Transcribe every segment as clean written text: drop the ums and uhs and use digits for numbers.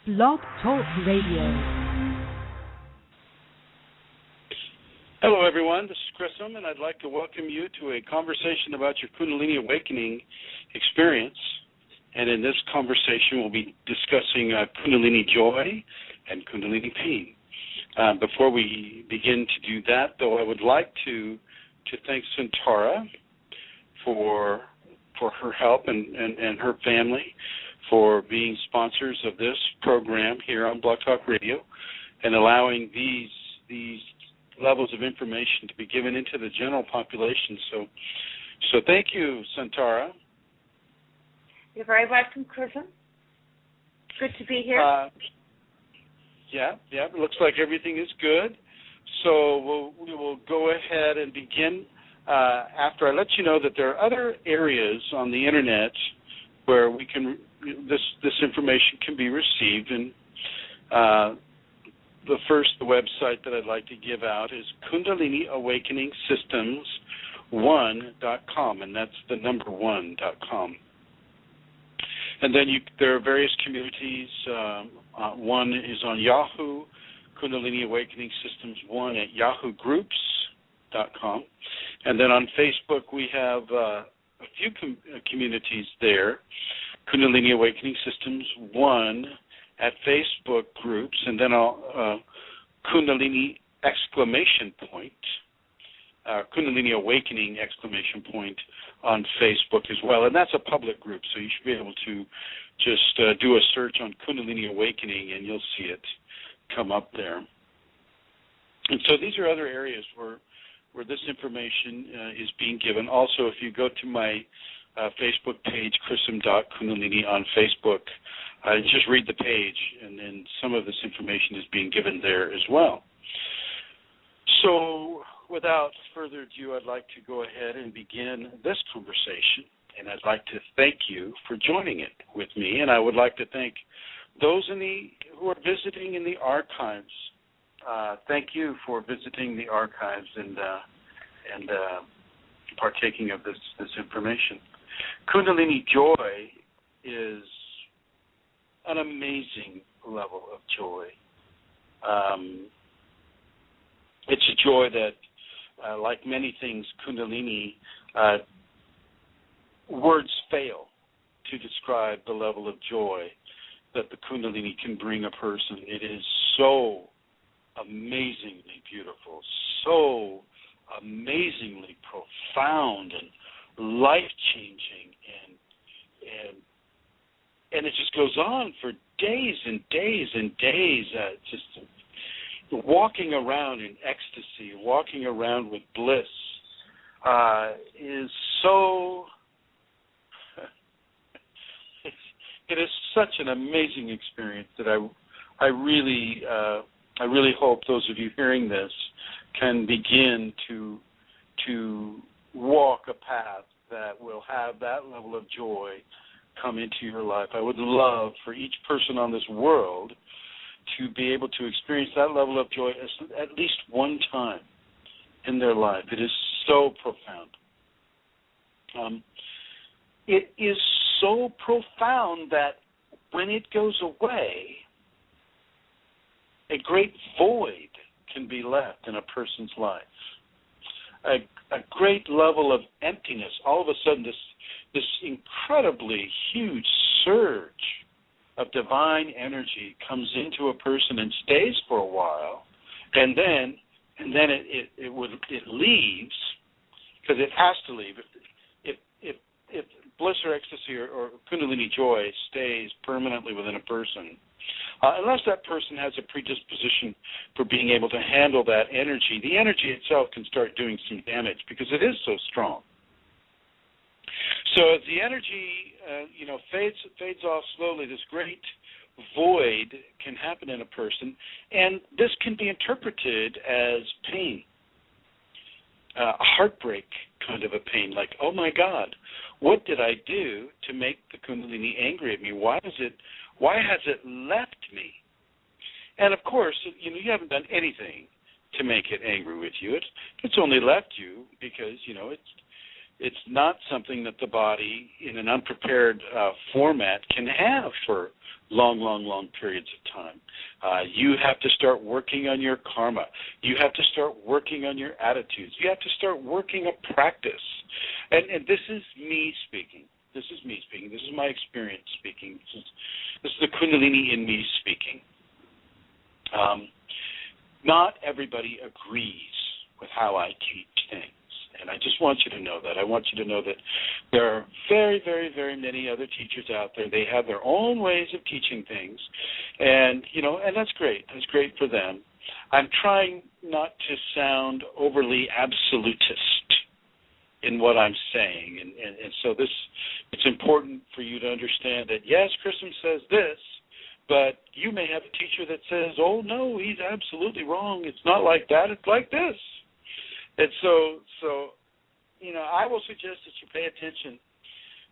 BlogTalk Radio. Hello, everyone. This is Chrism, and I'd like to welcome you to a conversation about your Kundalini awakening experience. And in this conversation, we'll be discussing Kundalini joy and Kundalini pain. Before we begin to do that, though, I would like to thank Santara for her help and her family for being sponsors of this program here on BlogTalk Radio and allowing these levels of information to be given into the general population. So thank you, Santara. You're very welcome, Chrism. Good to be here. Yeah, it looks like everything is good. So we will go ahead and begin after I let you know that there are other areas on the Internet where we can this information can be received. And the website that I'd like to give out is KundaliniAwakeningSystems1.com, and that's the number 1.com. And then there are various communities. One is on Yahoo, Kundalini Awakening Systems 1 at yahoogroups.com. And then on Facebook, we have a few communities there, Kundalini Awakening Systems 1 at Facebook groups, and then Kundalini exclamation point, Kundalini Awakening exclamation point on Facebook as well. And that's a public group, so you should be able to just do a search on Kundalini Awakening, and you'll see it come up there. And so these are other areas where this information is being given. Also, if you go to my Facebook page, chrism.kundalini on Facebook, just read the page, and then some of this information is being given there as well. So without further ado, I'd like to go ahead and begin this conversation, and I'd like to thank you for joining it with me, and I would like to thank those who are visiting in the archives. Thank you for visiting the archives and partaking of this information. Kundalini joy is an amazing level of joy. It's a joy that, like many things, Kundalini, words fail to describe the level of joy that the Kundalini can bring a person. It is so amazingly beautiful, so amazingly profound and life-changing, and it just goes on for days and days and days, just walking around in ecstasy, walking around with bliss, is so. It is such an amazing experience that I really hope those of you hearing this can begin to walk a path that will have that level of joy come into your life. I would love for each person on this world to be able to experience that level of joy at least one time in their life. It is so profound. It is so profound that when it goes away, a great void can be left in a person's life. A great level of emptiness. All of a sudden, this incredibly huge surge of divine energy comes into a person and stays for a while, and then it leaves, because it has to leave. If bliss or ecstasy or Kundalini joy stays permanently within a person, unless that person has a predisposition for being able to handle that energy, the energy itself can start doing some damage because it is so strong. So as the energy, fades off slowly, this great void can happen in a person, and this can be interpreted as pain, a heartbreak kind of a pain, like, oh my God, what did I do to make the Kundalini angry at me? Why has it left me? And of course, you haven't done anything to make it angry with you. It's only left you because it's not something that the body in an unprepared format can have for long periods of time. You have to start working on your karma. You have to start working on your attitudes. You have to start working a practice. And this is me speaking. This is me speaking. This is my experience speaking. This is the Kundalini in me speaking. Not everybody agrees with how I teach things. And I just want you to know that. I want you to know that there are very, very, very many other teachers out there. They have their own ways of teaching things. And, and that's great. That's great for them. I'm trying not to sound overly absolutist in what I'm saying. And so it's important for you to understand that, yes, Chrism says this, but you may have a teacher that says, oh, no, he's absolutely wrong. It's not like that. It's like this. And so I will suggest that you pay attention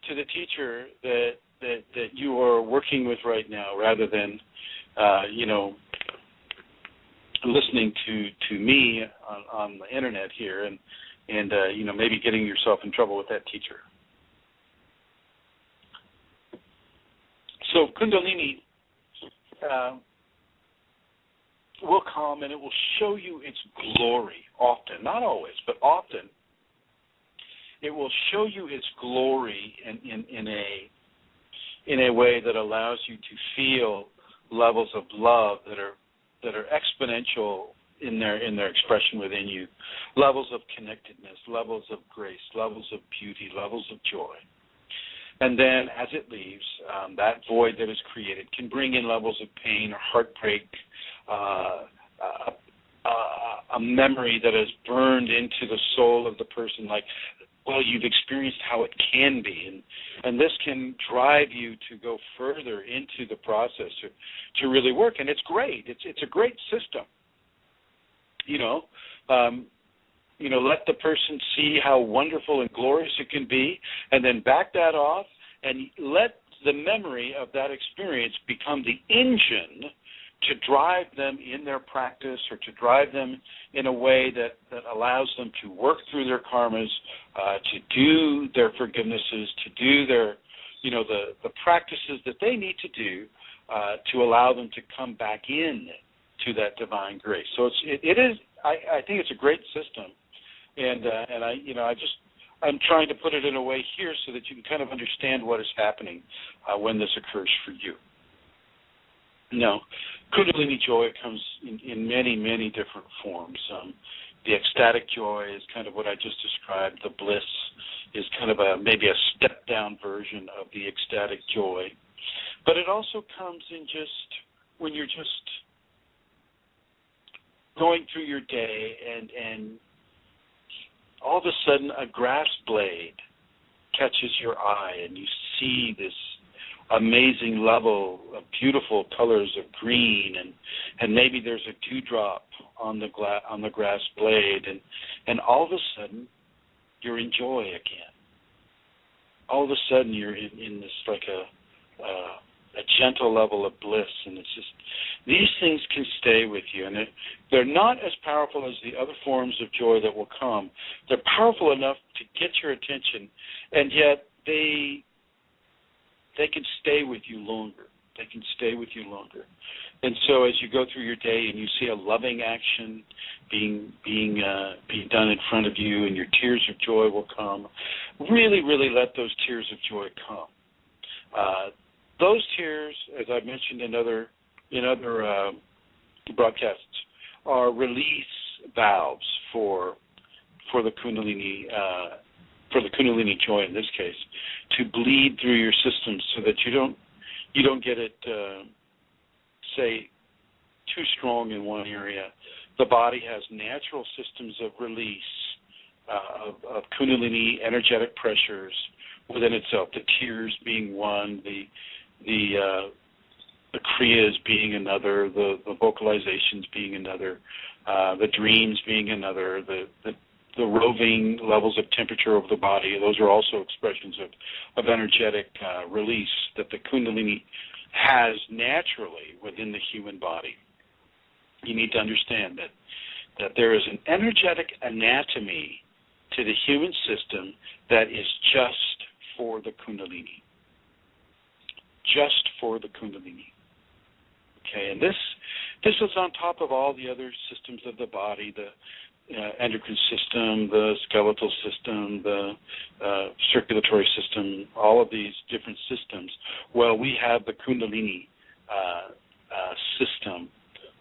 to the teacher that you are working with right now, rather than listening to me on the internet here and maybe getting yourself in trouble with that teacher. So Kundalini will come and it will show you its glory often, not always, but often. It will show you its glory in a way that allows you to feel levels of love that are exponential in their expression within you, levels of connectedness, levels of grace, levels of beauty, levels of joy. And then as it leaves, that void that is created can bring in levels of pain or heartbreak, a memory that is burned into the soul of the person, like, well, you've experienced how it can be. And this can drive you to go further into the process to really work. And it's great. It's a great system. Let the person see how wonderful and glorious it can be, and then back that off and let the memory of that experience become the engine to drive them in their practice, or to drive them in a way that allows them to work through their karmas, to do their forgivenesses, to do their, the practices that they need to do to allow them to come back in to that divine grace. So it is. I think it's a great system, and I'm trying to put it in a way here so that you can kind of understand what is happening when this occurs for you. Now, Kundalini joy comes in many, many different forms. The ecstatic joy is kind of what I just described. The bliss is kind of maybe a step-down version of the ecstatic joy. But it also comes in just when you're just going through your day and all of a sudden a grass blade catches your eye and you see this amazing level of beautiful colors of green, and maybe there's a dewdrop on the grass blade, and all of a sudden you're in joy again. All of a sudden you're in this like a gentle level of bliss, and it's just, these things can stay with you, and they're not as powerful as the other forms of joy that will come. They're powerful enough to get your attention, and yet they can stay with you longer. They can stay with you longer. And so as you go through your day and you see a loving action being done in front of you, and your tears of joy will come, really, really let those tears of joy come. Those tears, as I've mentioned in other broadcasts, are release valves for the Kundalini joy in this case, to bleed through your system so that you don't get it say too strong in one area. The body has natural systems of release of Kundalini energetic pressures within itself. The tears being one, the kriyas being another, the vocalizations being another, the dreams being another, the roving levels of temperature of the body. Those are also expressions of energetic release that the Kundalini has naturally within the human body. You need to understand that there is an energetic anatomy to the human system that is just for the Kundalini. Just for the Kundalini. Okay, and this is on top of all the other systems of the body, the endocrine system, the skeletal system, the circulatory system, all of these different systems. Well, we have the Kundalini system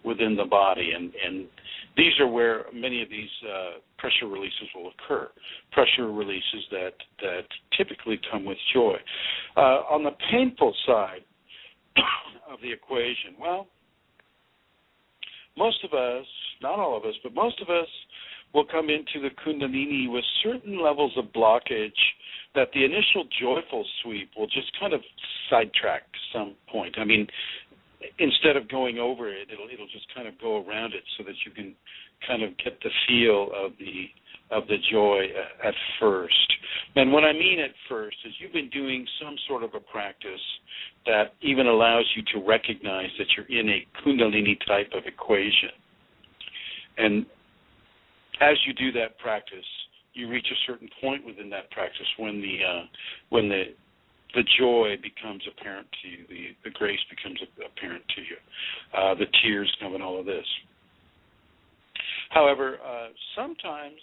within the body, and these are where many of these pressure releases will occur. Pressure releases that typically come with joy. On the painful side of the equation, well, most of us, not all of us, but most of us will come into the Kundalini with certain levels of blockage that the initial joyful sweep will just kind of sidetrack to some point. I mean, instead of going over it, it'll just kind of go around it so that you can kind of get the feel of the joy at first. And what I mean at first is you've been doing some sort of a practice that even allows you to recognize that you're in a Kundalini type of equation. And as you do that practice, you reach a certain point within that practice when the joy becomes apparent to you, the grace becomes apparent to you, the tears come and all of this. However, sometimes,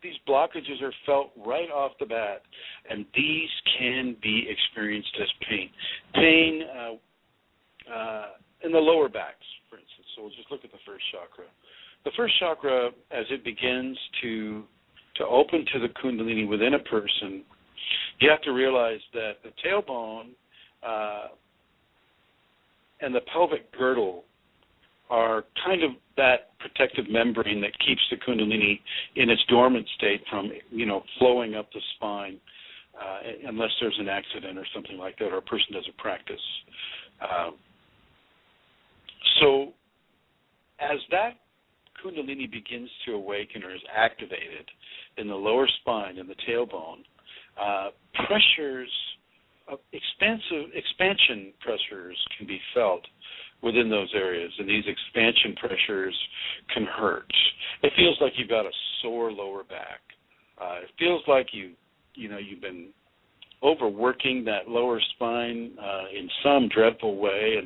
these blockages are felt right off the bat, and these can be experienced as pain. Pain in the lower backs, for instance. So we'll just look at the first chakra. The first chakra, as it begins to open to the Kundalini within a person, you have to realize that the tailbone and the pelvic girdle are kind of that protective membrane that keeps the Kundalini in its dormant state from, flowing up the spine, unless there's an accident or something like that, or a person does a practice. So as that Kundalini begins to awaken or is activated in the lower spine and the tailbone, pressures, expansion pressures can be felt within those areas, and these expansion pressures can hurt. It feels like you've got a sore lower back. It feels like you've been overworking that lower spine in some dreadful way,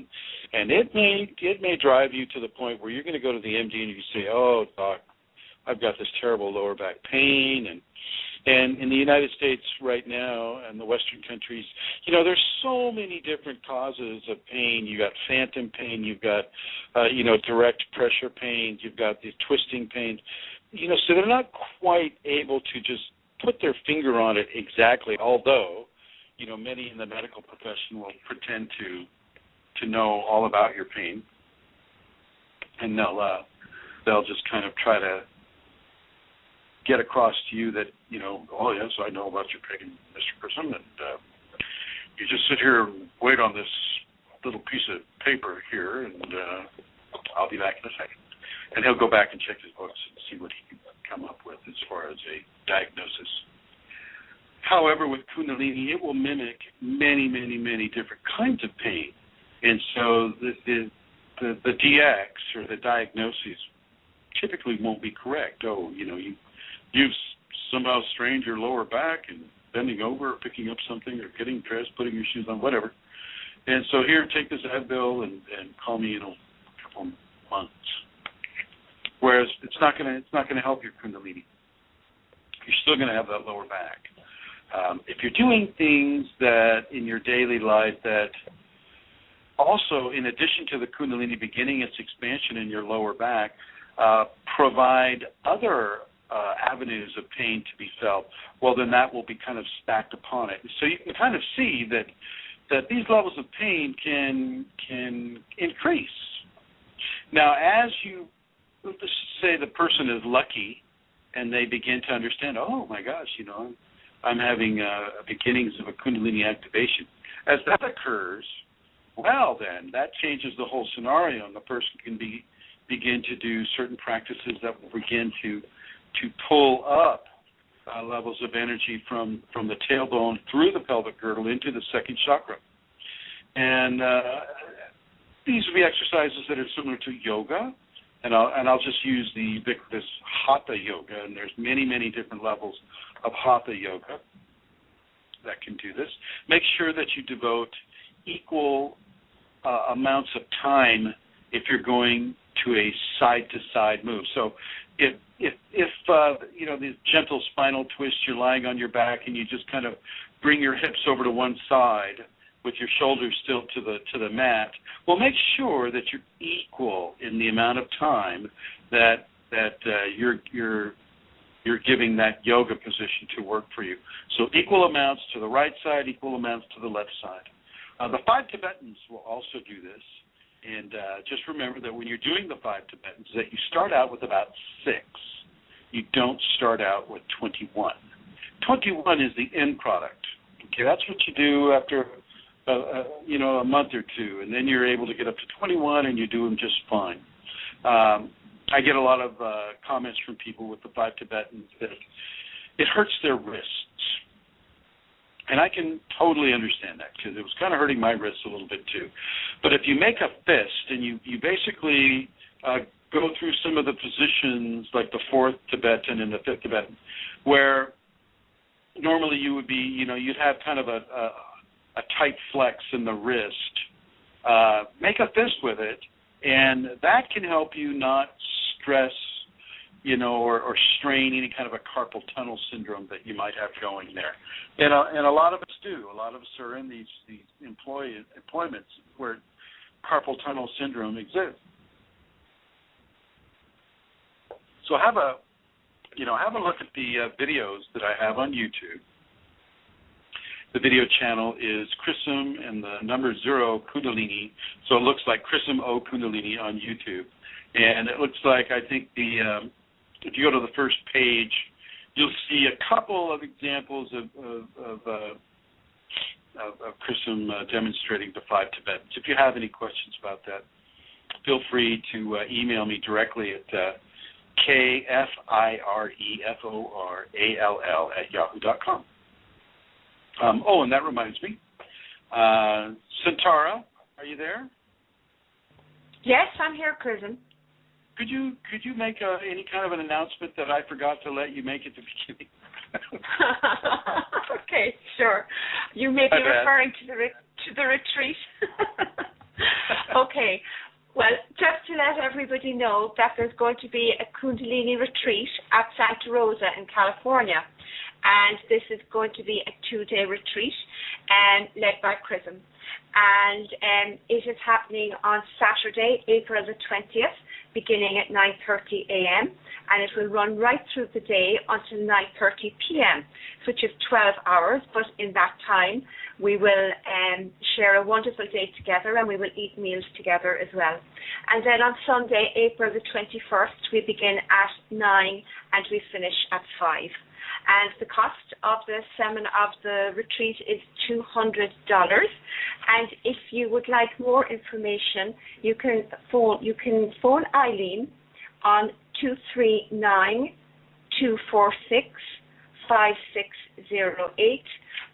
and it may drive you to the point where you're going to go to the MD and you say, "Oh, doc, I've got this terrible lower back pain," and in the United States right now and the Western countries, there's so many different causes of pain. You've got phantom pain, you've got, direct pressure pains, you've got these twisting pains, so they're not quite able to just put their finger on it exactly, although, many in the medical profession will pretend to know all about your pain, and they'll just kind of try to get across to you that, "Oh, yes, I know about your pain, Mr. Chrism, and you just sit here and wait on this little piece of paper here, and I'll be back in a second." And he'll go back and check his books and see what he can come up with as far as a diagnosis. However, with Kundalini, it will mimic many, many, many different kinds of pain. And so the DX, or the diagnoses, typically won't be correct. Oh, you've somehow strained your lower back and bending over, or picking up something, or getting dressed, putting your shoes on, whatever. And so here, take this Advil and call me in a couple months. Whereas it's not going to help your Kundalini. You're still going to have that lower back. If you're doing things that in your daily life that also, in addition to the Kundalini beginning its expansion in your lower back, provide other avenues of pain to be felt, well, then that will be kind of stacked upon it. So you can kind of see that these levels of pain can increase. Now, as let's say the person is lucky and they begin to understand, oh my gosh, I'm having beginnings of a Kundalini activation. As that occurs, well, then that changes the whole scenario, and the person can begin to do certain practices that will begin to pull up levels of energy from the tailbone through the pelvic girdle into the second chakra. And these will be exercises that are similar to yoga, and I'll just use the ubiquitous Hatha yoga, and there's many, many different levels of Hatha yoga that can do this. Make sure that you devote equal amounts of time if you're going to a side-to-side move. So if the gentle spinal twist, you're lying on your back and you just kind of bring your hips over to one side with your shoulders still to the mat, well, make sure that you're equal in the amount of time that you're giving that yoga position to work for you. So equal amounts to the right side, equal amounts to the left side. The 5 Tibetans will also do this. And just remember that when you're doing the 5 Tibetans, that you start out with about 6. You don't start out with 21. 21 is the end product. Okay, that's what you do after a month or two, and then you're able to get up to 21, and you do them just fine. I get a lot of comments from people with the 5 Tibetans that it hurts their wrists. And I can totally understand that because it was kind of hurting my wrists a little bit too. But if you make a fist and you basically go through some of the positions like the 4th Tibetan and the 5th Tibetan, where normally you would be, you'd have kind of a tight flex in the wrist, make a fist with it, and that can help you not stress, or strain any kind of a carpal tunnel syndrome that you might have going there. And a lot of us do. A lot of us are in these employments where carpal tunnel syndrome exists. So have a look at the videos that I have on YouTube. The video channel is Chrism and the number 0 Kundalini. So it looks like Chrism O Kundalini on YouTube. And it looks like, I think if you go to the first page, you'll see a couple of examples of Chrism demonstrating the 5 Tibetans. If you have any questions about that, feel free to email me directly at KFIREFORALL@yahoo.com. And that reminds me, Santara, are you there? Yes, I'm here, Chrism. Could you make any kind of an announcement that I forgot to let you make at the beginning? Okay, sure. You may be referring to the retreat. Okay. Well, just to let everybody know that there's going to be a Kundalini retreat at Santa Rosa in California. And this is going to be a 2-day retreat led by Chrism. And it is happening on Saturday, April the 20th, beginning at 9:30 a.m. And it will run right through the day until 9:30 p.m., which is 12 hours. But in that time, we will share a wonderful day together, and we will eat meals together as well. And then on Sunday, April the 21st, we begin at 9 and we finish at 5. And the cost of the retreat is $200. And if you would like more information, you can phone Eileen on 239-246-5608,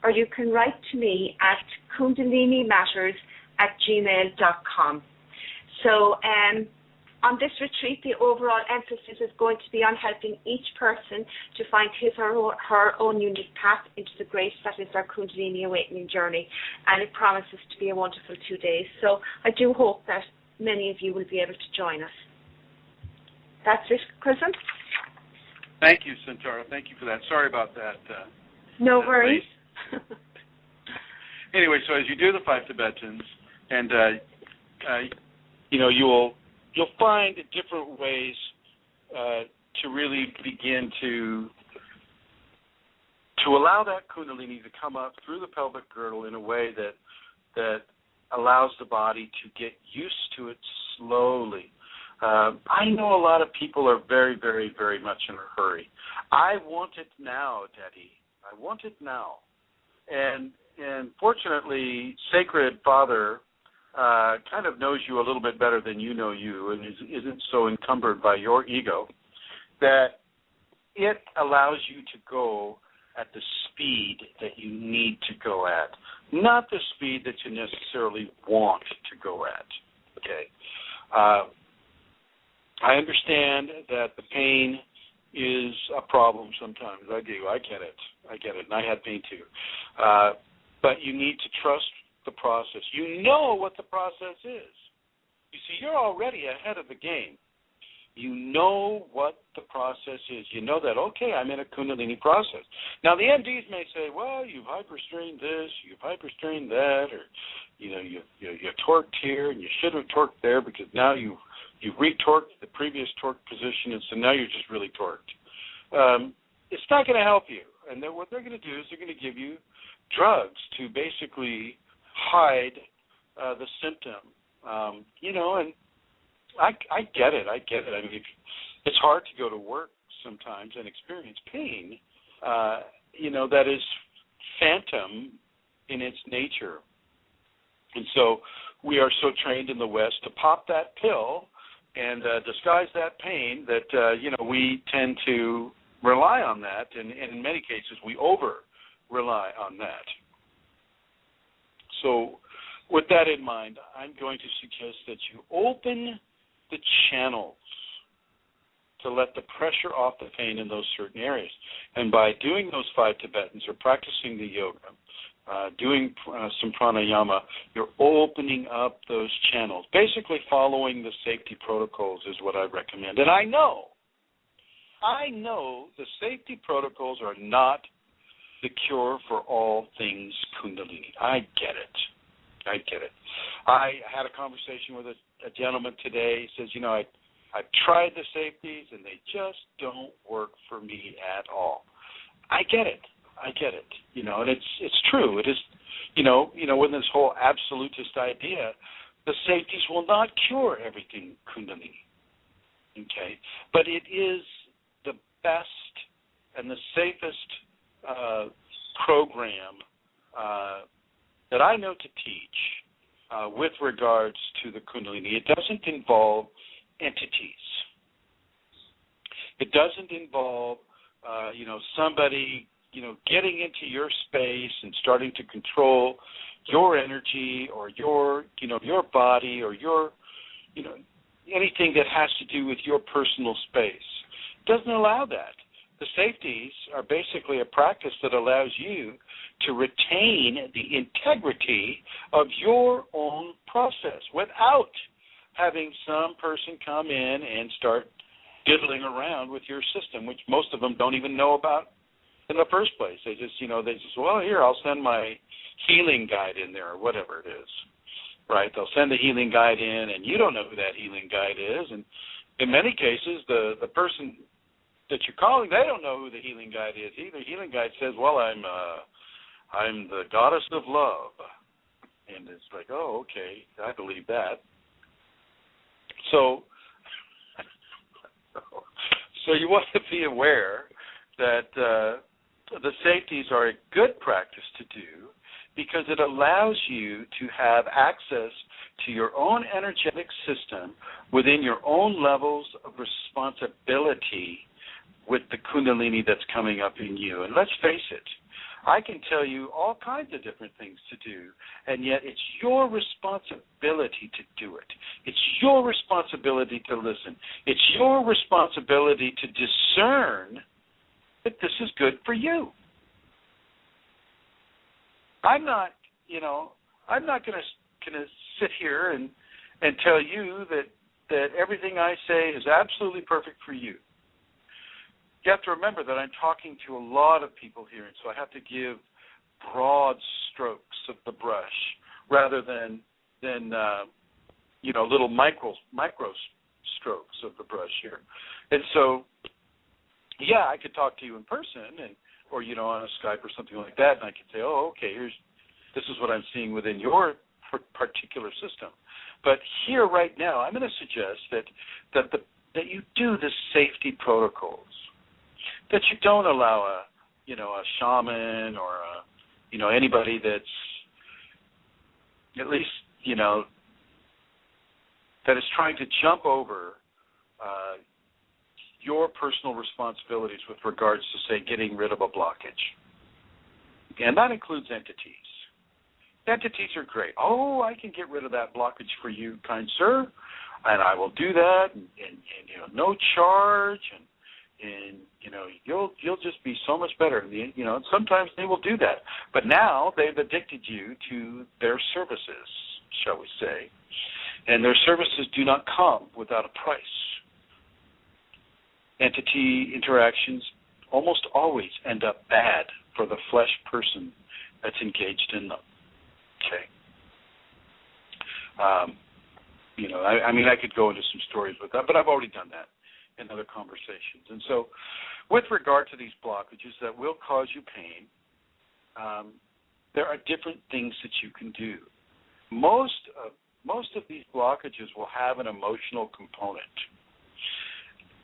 or you can write to me at kundalinimatters@gmail.com. So on this retreat, the overall emphasis is going to be on helping each person to find his or her own unique path into the grace that is their Kundalini awakening journey. And it promises to be a wonderful 2 days. So I do hope that many of you will be able to join us. That's it, Chrism. Thank you, Santara. Thank you for that. Sorry about that. No worries. Anyway, so as you do the 5 Tibetans, and you'll find different ways to really begin to allow that Kundalini to come up through the pelvic girdle in a way that allows the body to get used to it slowly. I know a lot of people are very, very, very much in a hurry. I want it now, Daddy. I want it now. And fortunately, Sacred Father kind of knows you a little bit better than you know you, and isn't so encumbered by your ego, that it allows you to go at the speed that you need to go at, not the speed that you necessarily want to go at. Okay. I understand that the pain is a problem sometimes. I do. I get it. And I had pain too. But you need to trust the process. You know what the process is. You see, you're already ahead of the game. You know what the process is. You know that, okay, I'm in a Kundalini process. Now, the MDs may say, well, you've hyperstrained this, you've hyperstrained that, or, you torqued here, and you should have torqued there because now you've retorqued the previous torque position, and so now you're just really torqued. It's not going to help you. And then what they're going to do is they're going to give you drugs to basically hide the symptom. And I get it. I mean, it's hard to go to work sometimes and experience pain, that is phantom in its nature. And so we are so trained in the West to pop that pill and disguise that pain that, we tend to rely on that, and in many cases we over-rely on that. So with that in mind, I'm going to suggest that you open the channels to let the pressure off the pain in those certain areas. And by doing those 5 Tibetans or practicing the yoga, doing some pranayama, you're opening up those channels. Basically following the safety protocols is what I recommend. And I know the safety protocols are not the cure for all things Kundalini. I get it. I had a conversation with a gentleman today. He says, I've tried the safeties and they just don't work for me at all. I get it. And it's true. It is, with this whole absolutist idea, the safeties will not cure everything Kundalini. Okay? But it is the best and the safest program that I know to teach with regards to the Kundalini. It doesn't involve entities. It doesn't involve, somebody, getting into your space and starting to control your energy or your body or your, anything that has to do with your personal space. It doesn't allow that. The safeties are basically a practice that allows you to retain the integrity of your own process without having some person come in and start diddling around with your system, which most of them don't even know about in the first place. They just, well, here, I'll send my healing guide in there or whatever it is, right? They'll send the healing guide in, and you don't know who that healing guide is. And in many cases, the person that you're calling, they don't know who the healing guide is either. Healing guide says, well, I'm the goddess of love. And it's like, oh, okay, I believe that. So you want to be aware that the safeties are a good practice to do because it allows you to have access to your own energetic system within your own levels of responsibility with the Kundalini that's coming up in you. And let's face it, I can tell you all kinds of different things to do, and yet it's your responsibility to do it. It's your responsibility to listen. It's your responsibility to discern that this is good for you. I'm not going to sit here and tell you that everything I say is absolutely perfect for you. You have to remember that I'm talking to a lot of people here, and so I have to give broad strokes of the brush rather than little micro strokes of the brush here. And so, yeah, I could talk to you in person or on a Skype or something like that, and I could say, oh, okay, this is what I'm seeing within your particular system. But here right now, I'm going to suggest that you do the safety protocols. That you don't allow a shaman or anybody that's at least that is trying to jump over your personal responsibilities with regards to, say, getting rid of a blockage. And that includes entities. Entities are great. Oh, I can get rid of that blockage for you, kind sir. and I will do that, and no charge, and you'll just be so much better. And sometimes they will do that, but now they've addicted you to their services, shall we say, and their services do not come without a price. Entity interactions almost always end up bad for the flesh person that's engaged in them. Okay. I could go into some stories with that, but I've already done that in other conversations. And so with regard to these blockages that will cause you pain, there are different things that you can do. Most of these blockages will have an emotional component.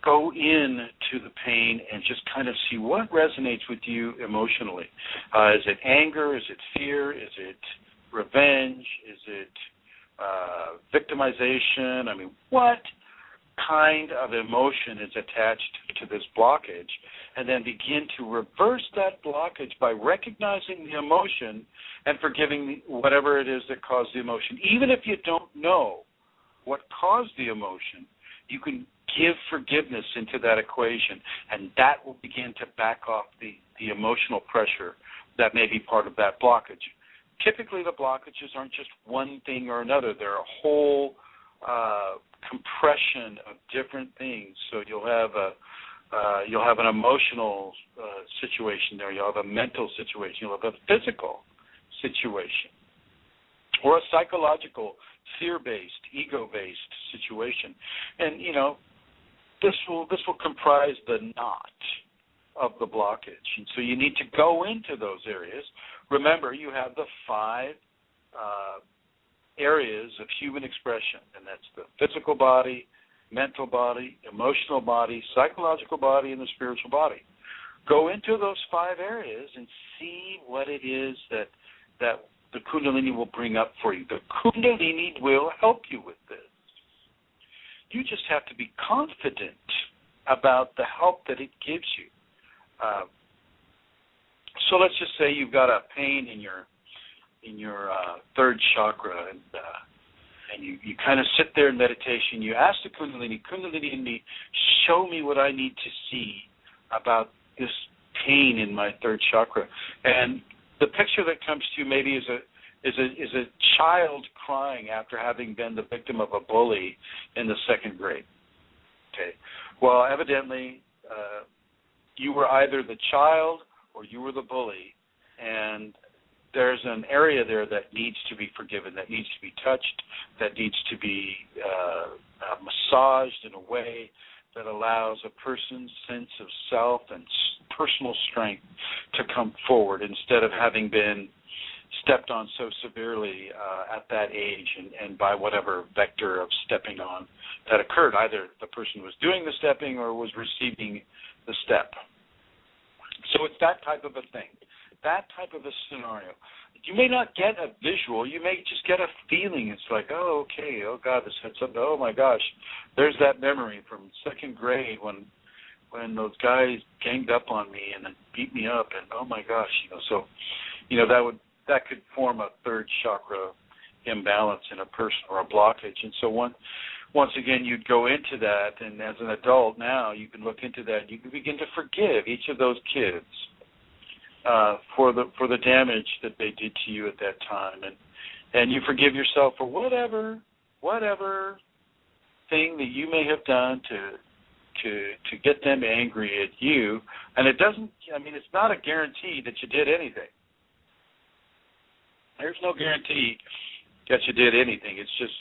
Go into the pain and just kind of see what resonates with you emotionally. Is it anger? Is it fear? Is it revenge? Is it victimization? What kind of emotion is attached to this blockage? And then begin to reverse that blockage by recognizing the emotion and forgiving whatever it is that caused the emotion. Even if you don't know what caused the emotion, you can give forgiveness into that equation, and that will begin to back off the emotional pressure that may be part of that blockage. Typically, the blockages aren't just one thing or another. They're a whole compression of different things. So you'll have an emotional situation there. You'll have a mental situation. You'll have a physical situation, or a psychological, fear-based, ego-based situation. And this will comprise the knot of the blockage. And so you need to go into those areas. Remember, you have the 5 areas of human expression, and that's the physical body, mental body, emotional body, psychological body, and the spiritual body. Go into those 5 areas and see what it is that the Kundalini will bring up for you. The Kundalini will help you with this. You just have to be confident about the help that it gives you. So let's just say you've got a pain in your third chakra, and you kind of sit there in meditation. You ask the Kundalini in me, show me what I need to see about this pain in my third chakra. And the picture that comes to you maybe is a child crying after having been the victim of a bully in the 2nd grade. Okay. Well, evidently, you were either the child or you were the bully, and there's an area there that needs to be forgiven, that needs to be touched, that needs to be massaged in a way that allows a person's sense of self and personal strength to come forward instead of having been stepped on so severely at that age and by whatever vector of stepping on that occurred. Either the person was doing the stepping or was receiving the step. So it's that type of a thing, that type of a scenario. You may not get a visual. You may just get a feeling. It's like, oh, okay, oh, God, this had something. Oh, my gosh, there's that memory from 2nd grade when those guys ganged up on me and then beat me up, and oh, my gosh. So that could form a third chakra imbalance in a person or a blockage. And so once again, you'd go into that, and as an adult now, you can look into that. You can begin to forgive each of those kids for the damage that they did to you at that time, and you forgive yourself for whatever thing that you may have done to get them angry at you. And it doesn't. It's not a guarantee that you did anything. There's no guarantee that you did anything. It's just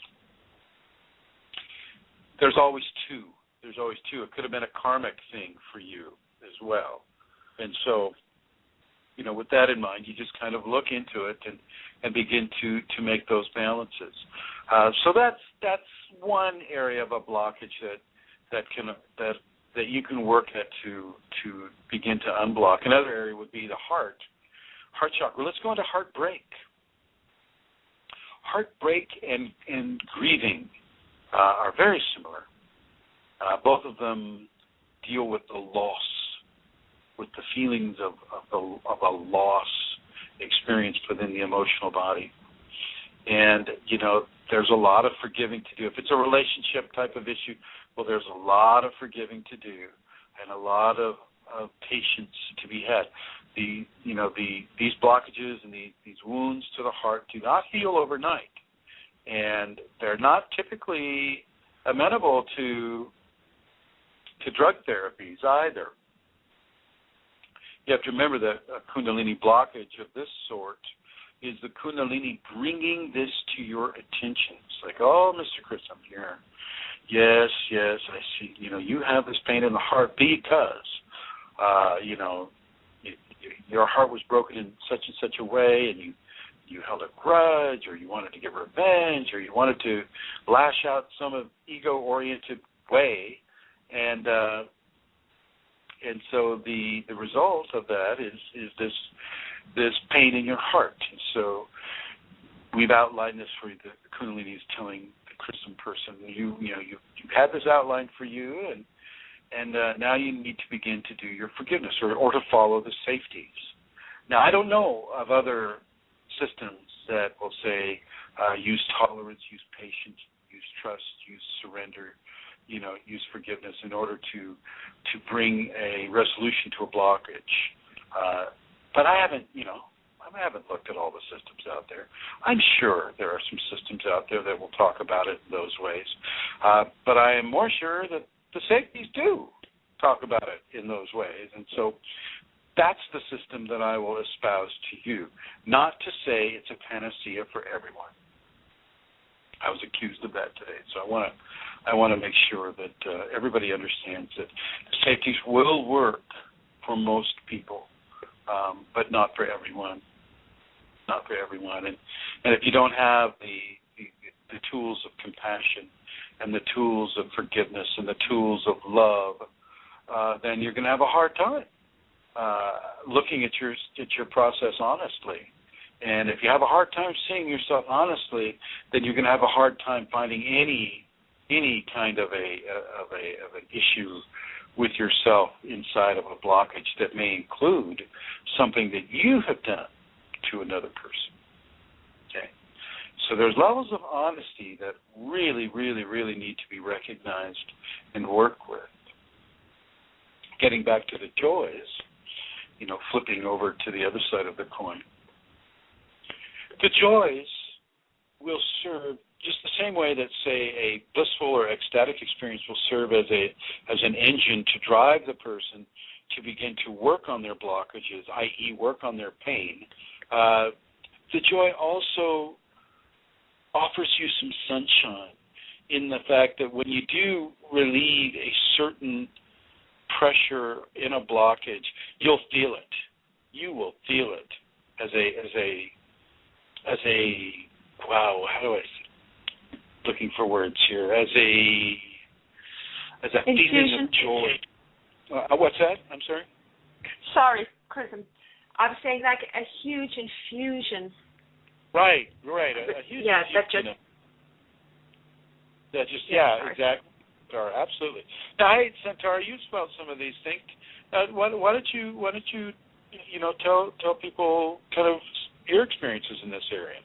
there's always two. There's always two. It could have been a karmic thing for you as well. And so, with that in mind, you just kind of look into it and begin to make those balances. So that's one area of a blockage that you can work at to begin to unblock. Another area would be the heart chakra. Let's go into heartbreak. Heartbreak and grieving are very similar. Both of them deal with the loss, with the feelings of a loss experienced within the emotional body. And, there's a lot of forgiving to do. If it's a relationship type of issue, well, there's a lot of forgiving to do and a lot of patience to be had. These blockages and these wounds to the heart do not heal overnight, and they're not typically amenable to drug therapies either. You have to remember that a Kundalini blockage of this sort is the Kundalini bringing this to your attention. It's like, oh, Mr. Chrism, here. Yes, I see. You have this pain in the heart because, your heart was broken in such and such a way, and you held a grudge, or you wanted to get revenge, or you wanted to lash out some ego-oriented way, and so the result of that is this pain in your heart. And so we've outlined this for you. The Kundalini is telling the Chrism person, you've had this outlined for you, and now you need to begin to do your forgiveness or to follow the safeties. Now, I don't know of other systems that will say use tolerance, use patience, use trust, use surrender, use forgiveness in order to bring a resolution to a blockage. But I haven't looked at all the systems out there. I'm sure there are some systems out there that will talk about it in those ways. But I am more sure that the safeties do talk about it in those ways. And so that's the system that I will espouse to you, not to say it's a panacea for everyone. I was accused of that today, so I want to make sure that everybody understands that the safeties will work for most people, but not for everyone. Not for everyone. And if you don't have the tools of compassion and the tools of forgiveness and the tools of love, then you're going to have a hard time looking at your process honestly. And if you have a hard time seeing yourself honestly, then you're going to have a hard time finding any kind of an issue with yourself inside of a blockage that may include something that you have done to another person. Okay, so there's levels of honesty that really, really, really need to be recognized and worked with. Getting back to the joys, flipping over to the other side of the coin. The joys will serve just the same way that, say, a blissful or ecstatic experience will serve as an engine to drive the person to begin to work on their blockages, i.e. work on their pain. The joy also offers you some sunshine in the fact that when you do relieve a certain pressure in a blockage, you'll feel it. You will feel it as a wow, how do I say? Looking for words here. As a feeling of joy. What's that? I'm sorry? Sorry, Chrism. I was saying like a huge infusion. Right. A huge infusion. Exactly. Centaur, absolutely. Now, hey, Centaur, you spelled some of these things. Why don't you tell people kind of your experiences in this area?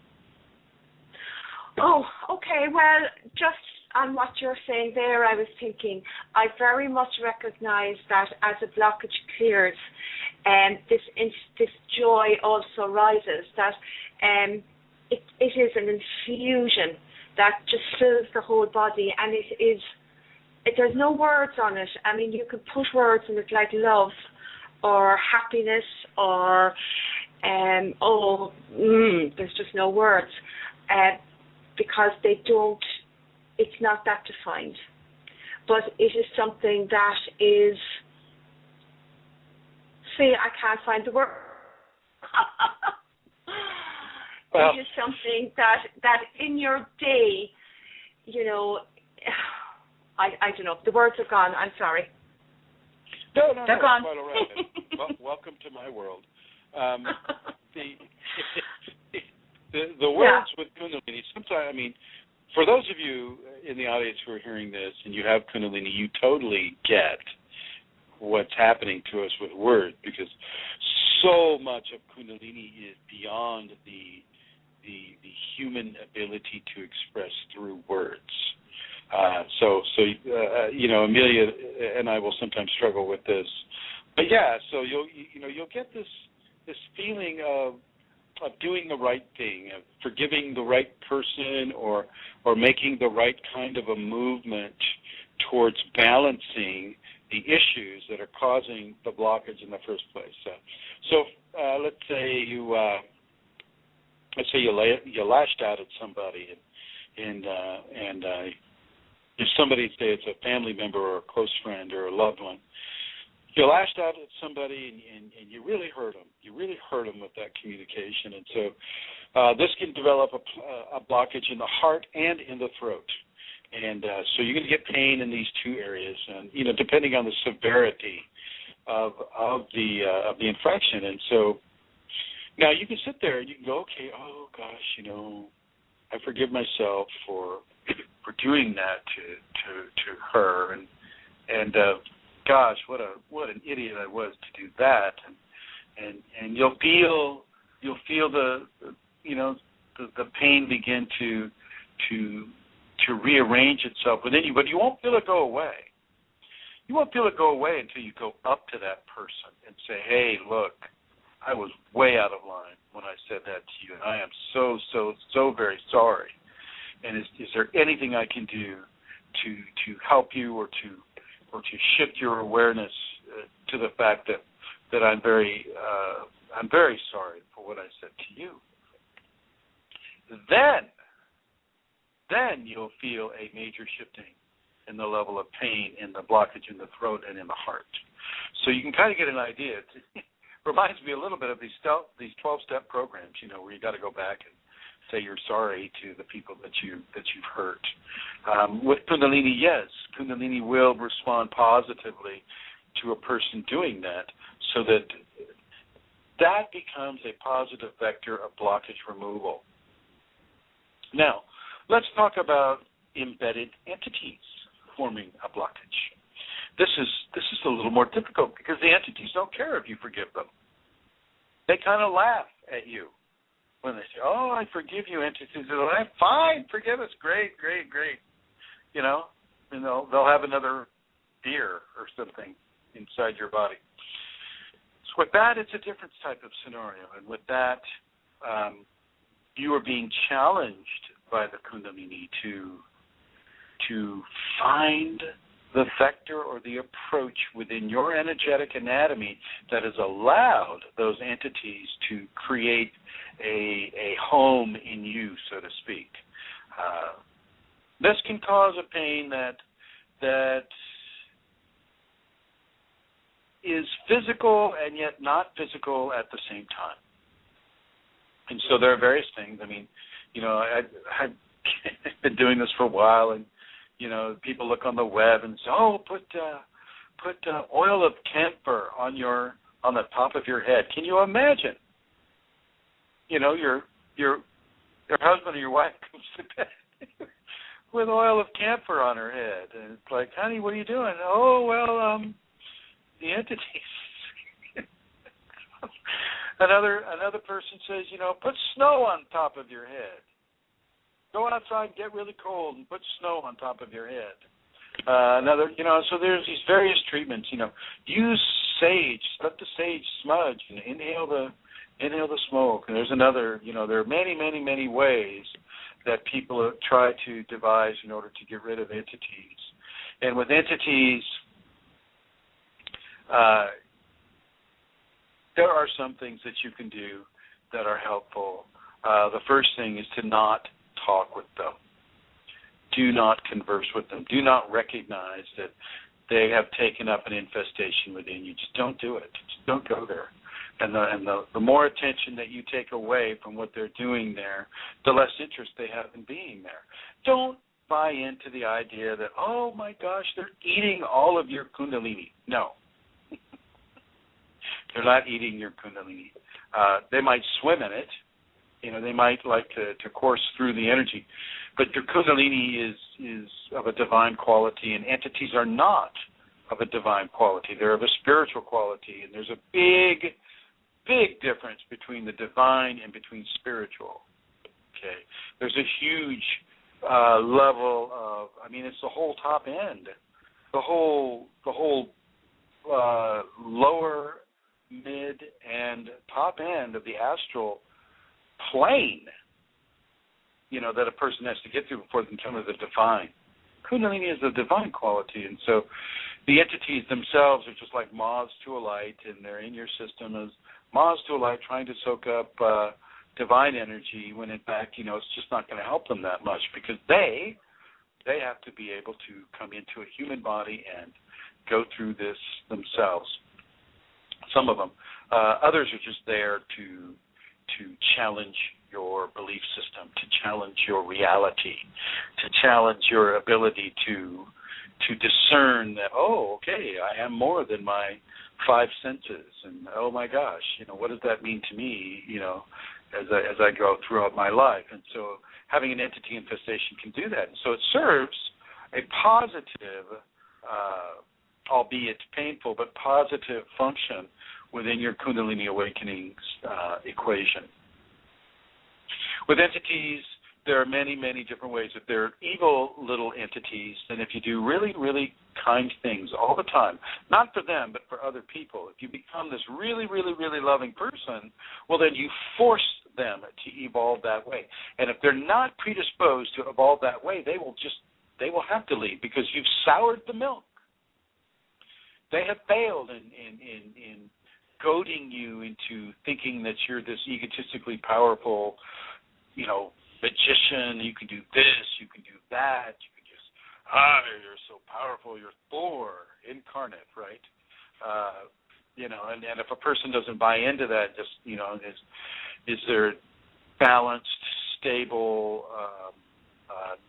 Oh, okay. Well, just on what you're saying there, I was thinking I very much recognize that as a blockage clears, this joy also rises. That it is an infusion that just fills the whole body, and there's no words on it. I mean, you can put words in it like love or happiness or there's just no words because it's not that defined. But it is something that is, I can't find the word. Well, it is something that in your day, I don't know. The words are gone. I'm sorry. No, they're gone. Quite all right. Welcome to my world. The words with Kundalini, sometimes, for those of you in the audience who are hearing this and you have Kundalini, you totally get what's happening to us with words, because so much of Kundalini is beyond the the human ability to express through words. Amelia and I will sometimes struggle with this, but yeah. So you'll get this feeling of doing the right thing, of forgiving the right person, or making the right kind of a movement towards balancing the issues that are causing the blockage in the first place. So let's say you lashed out at somebody, and if somebody, say it's a family member or a close friend or a loved one, you lashed out at somebody and you really hurt them. You really hurt them with that communication, and so this can develop a blockage in the heart and in the throat. And so you're going to get pain in these two areas, and depending on the severity of the infection. And so now you can sit there and you can go, okay, oh gosh, I forgive myself for doing that to her, and gosh, what an idiot I was to do that, and you'll feel the pain begin to rearrange itself within you, but you won't feel it go away. You won't feel it go away until you go up to that person and say, hey, look, I was way out of line when I said that to you, and I am so very sorry. And is there anything I can do to help you or to shift your awareness to the fact that I'm very sorry for what I said to you? Then you'll feel a major shifting in the level of pain in the blockage in the throat and in the heart. So you can kind of get an idea. It reminds me a little bit of these 12-step programs, where you got to go back and say you're sorry to the people that you've hurt. With Kundalini, yes, Kundalini will respond positively to a person doing that, so that becomes a positive vector of blockage removal. Now, let's talk about embedded entities forming a blockage. This is a little more difficult because the entities don't care if you forgive them. They kind of laugh at you when they say, "Oh, I forgive you," entities. They're like, "Fine, forgive us, great." And they'll have another beer or something inside your body. So with that, it's a different type of scenario, and with that, you are being challenged by the Kundalini to find the vector or the approach within your energetic anatomy that has allowed those entities to create a home in you, so to speak. This can cause a pain that is physical and yet not physical at the same time. And so there are various things. I mean, I've been doing this for a while, and people look on the web and say, "Oh, put oil of camphor on the top of your head." Can you imagine? Your husband or your wife comes to bed with oil of camphor on her head, and it's like, "Honey, what are you doing?" "Oh, well, the entities." Another person says, "Put snow on top of your head. Go outside, get really cold, and put snow on top of your head." So there's these various treatments. Use sage, let the sage smudge, and inhale the smoke. And there's another. There are many ways that people try to devise in order to get rid of entities. And with entities, there are some things that you can do that are helpful. The first thing is to not talk with them. Do not converse with them. Do not recognize that they have taken up an infestation within you. Just don't do it. Just don't go there. And the more attention that you take away from what they're doing there, the less interest they have in being there. Don't buy into the idea that, oh my gosh, they're eating all of your Kundalini. No. They're not eating your Kundalini. They might swim in it. They might like to course through the energy. But your Kundalini is of a divine quality, and entities are not of a divine quality. They're of a spiritual quality, and there's a big difference between the divine and between spiritual. okay? There's a huge level of, it's the whole top end, the whole lower, mid, and top end of the astral plane, that a person has to get through before they can come to the divine. Kundalini is the divine quality, and so the entities themselves are just like moths to a light, and they're in your system as moths to a light trying to soak up divine energy, when in fact, it's just not going to help them that much, because they have to be able to come into a human body and go through this themselves. Some of them. Others are just there to challenge your belief system, to challenge your reality, to challenge your ability to discern that, okay, I am more than my five senses, and oh my gosh, what does that mean to me, as I go throughout my life. And so having an entity infestation can do that. And so it serves a positive, albeit painful, but positive function within your Kundalini awakening's equation. With entities, there are many, many different ways. If they're evil little entities, then if you do really, really kind things all the time, not for them, but for other people, if you become this really, really, really loving person, well, then you force them to evolve that way. And if they're not predisposed to evolve that way, they will have to leave, because you've soured the milk. They have failed in goading you into thinking that you're this egotistically powerful, magician. You can do this, you can do that, you can just, you're so powerful, you're Thor incarnate, right? And if a person doesn't buy into that, just, is there balanced, stable,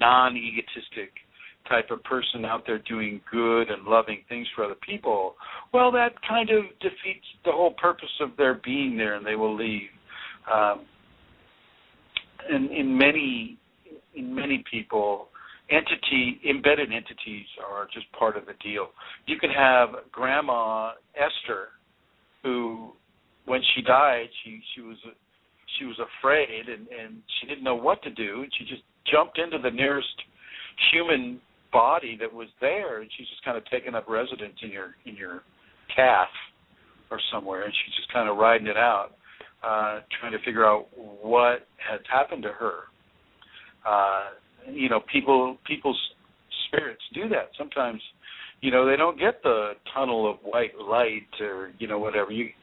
non-egotistic type of person out there doing good and loving things for other people, well, that kind of defeats the whole purpose of their being there, and they will leave. And in many people, embedded entities are just part of the deal. You can have Grandma Esther, who, when she died, she was afraid, and she didn't know what to do, and she just jumped into the nearest human body that was there, and she's just kind of taken up residence in your calf or somewhere, and she's just kind of riding it out, trying to figure out what has happened to her. People's spirits do that. Sometimes, they don't get the tunnel of white light or, whatever. You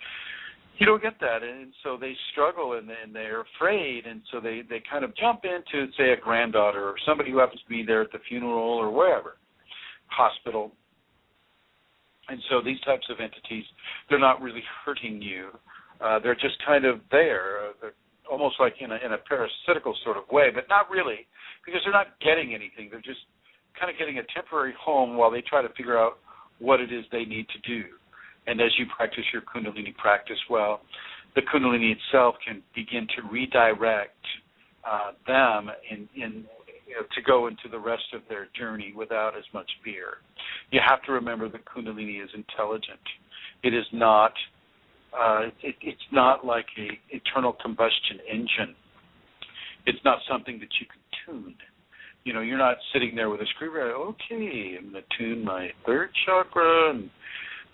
don't get that, and so they struggle, and they're afraid, and so they kind of jump into, say, a granddaughter or somebody who happens to be there at the funeral or wherever, hospital. And so these types of entities, they're not really hurting you. They're just kind of there, they're almost like in a parasitical sort of way, but not really, because they're not getting anything. They're just kind of getting a temporary home while they try to figure out what it is they need to do. And as you practice your Kundalini practice well, the Kundalini itself can begin to redirect them to go into the rest of their journey without as much fear. You have to remember that Kundalini is intelligent. It is not. It's not like a internal combustion engine. It's not something that you can tune. You're not sitting there with a screwdriver. Okay, I'm going to tune my third chakra, and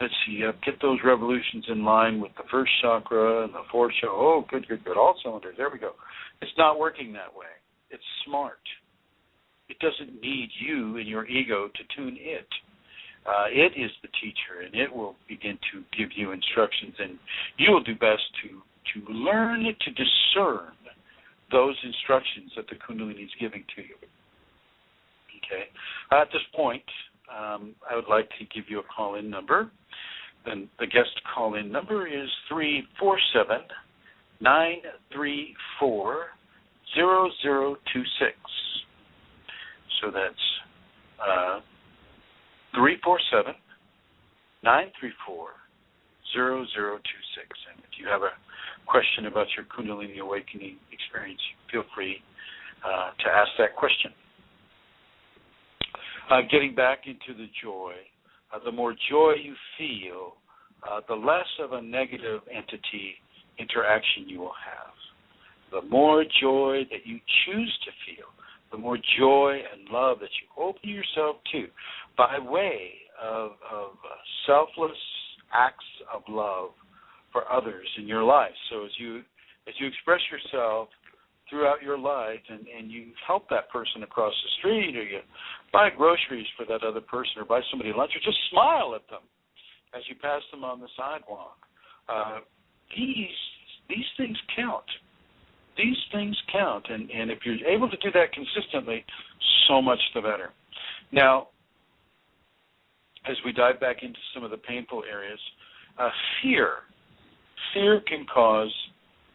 let's see, get those revolutions in line with the first chakra and the fourth chakra. Oh, good, all cylinders. There we go. It's not working that way. It's smart. It doesn't need you and your ego to tune it. It is the teacher, and it will begin to give you instructions, and you will do best to learn to discern those instructions that the Kundalini is giving to you. Okay. At this point, I would like to give you a call-in number. Then the guest call-in number is 347-934-0026. So that's 347-934-0026. And if you have a question about your Kundalini awakening experience, feel free to ask that question. Getting back into the joy, the more joy you feel, the less of a negative entity interaction you will have. the more joy that you choose to feel, the more joy and love that you open yourself to by way of selfless acts of love for others in your life. So as you express yourself throughout your life and you help that person across the street, or you buy groceries for that other person, or buy somebody lunch, or just smile at them as you pass them on the sidewalk, these things count. These things count, and if you're able to do that consistently, so much the better. Now, as we dive back into some of the painful areas, fear can cause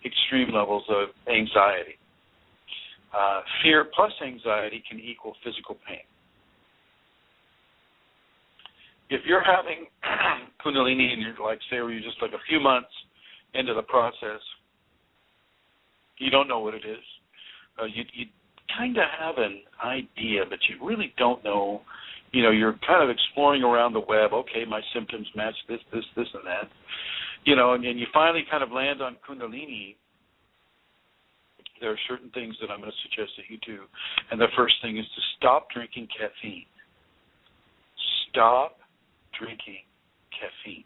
extreme levels of anxiety. Fear plus anxiety can equal physical pain. If you're having Kundalini and you're like, say, you're just like a few months into the process, you don't know what it is. You kind of have an idea, but you really don't know. You know, you're kind of exploring around the web. Okay, my symptoms match this, and that. You know, and you finally kind of land on Kundalini. There are certain things that I'm going to suggest that you do. And the first thing is to stop drinking caffeine. Stop drinking caffeine.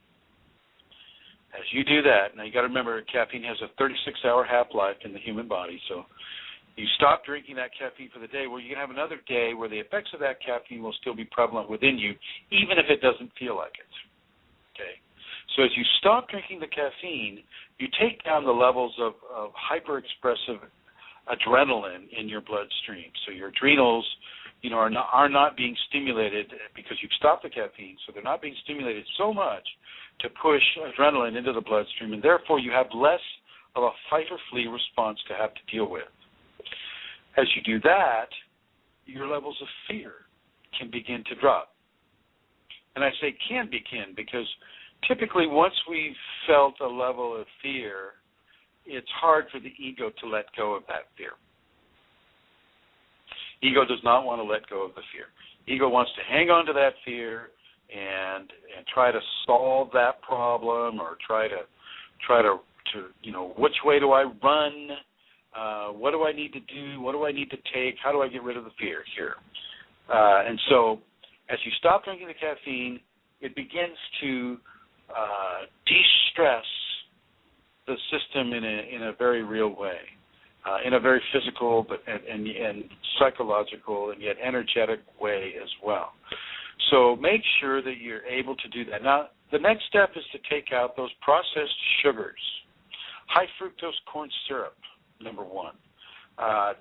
As you do that, now you got to remember, caffeine has a 36-hour half-life in the human body, so you stop drinking that caffeine for the day, where you can have another day where the effects of that caffeine will still be prevalent within you, even if it doesn't feel like it. Okay? So as you stop drinking the caffeine, you take down the levels of hyper-expressive adrenaline in your bloodstream. So your adrenals, you know, are not being stimulated because you've stopped the caffeine, so they're not being stimulated so much to push adrenaline into the bloodstream, and therefore you have less of a fight-or-flee response to have to deal with. As you do that, your levels of fear can begin to drop. And I say can because typically once we've felt a level of fear, it's hard for the ego to let go of that fear. Ego does not want to let go of the fear. Ego wants to hang on to that fear and try to solve that problem, or try to you know, which way do I run? What do I need to do? What do I need to take? How do I get rid of the fear here? And so as you stop drinking the caffeine, it begins to de-stress the system in a very real way, in a very physical and psychological and yet energetic way as well. So make sure that you're able to do that. Now, the next step is to take out those processed sugars, high fructose corn syrup, number one.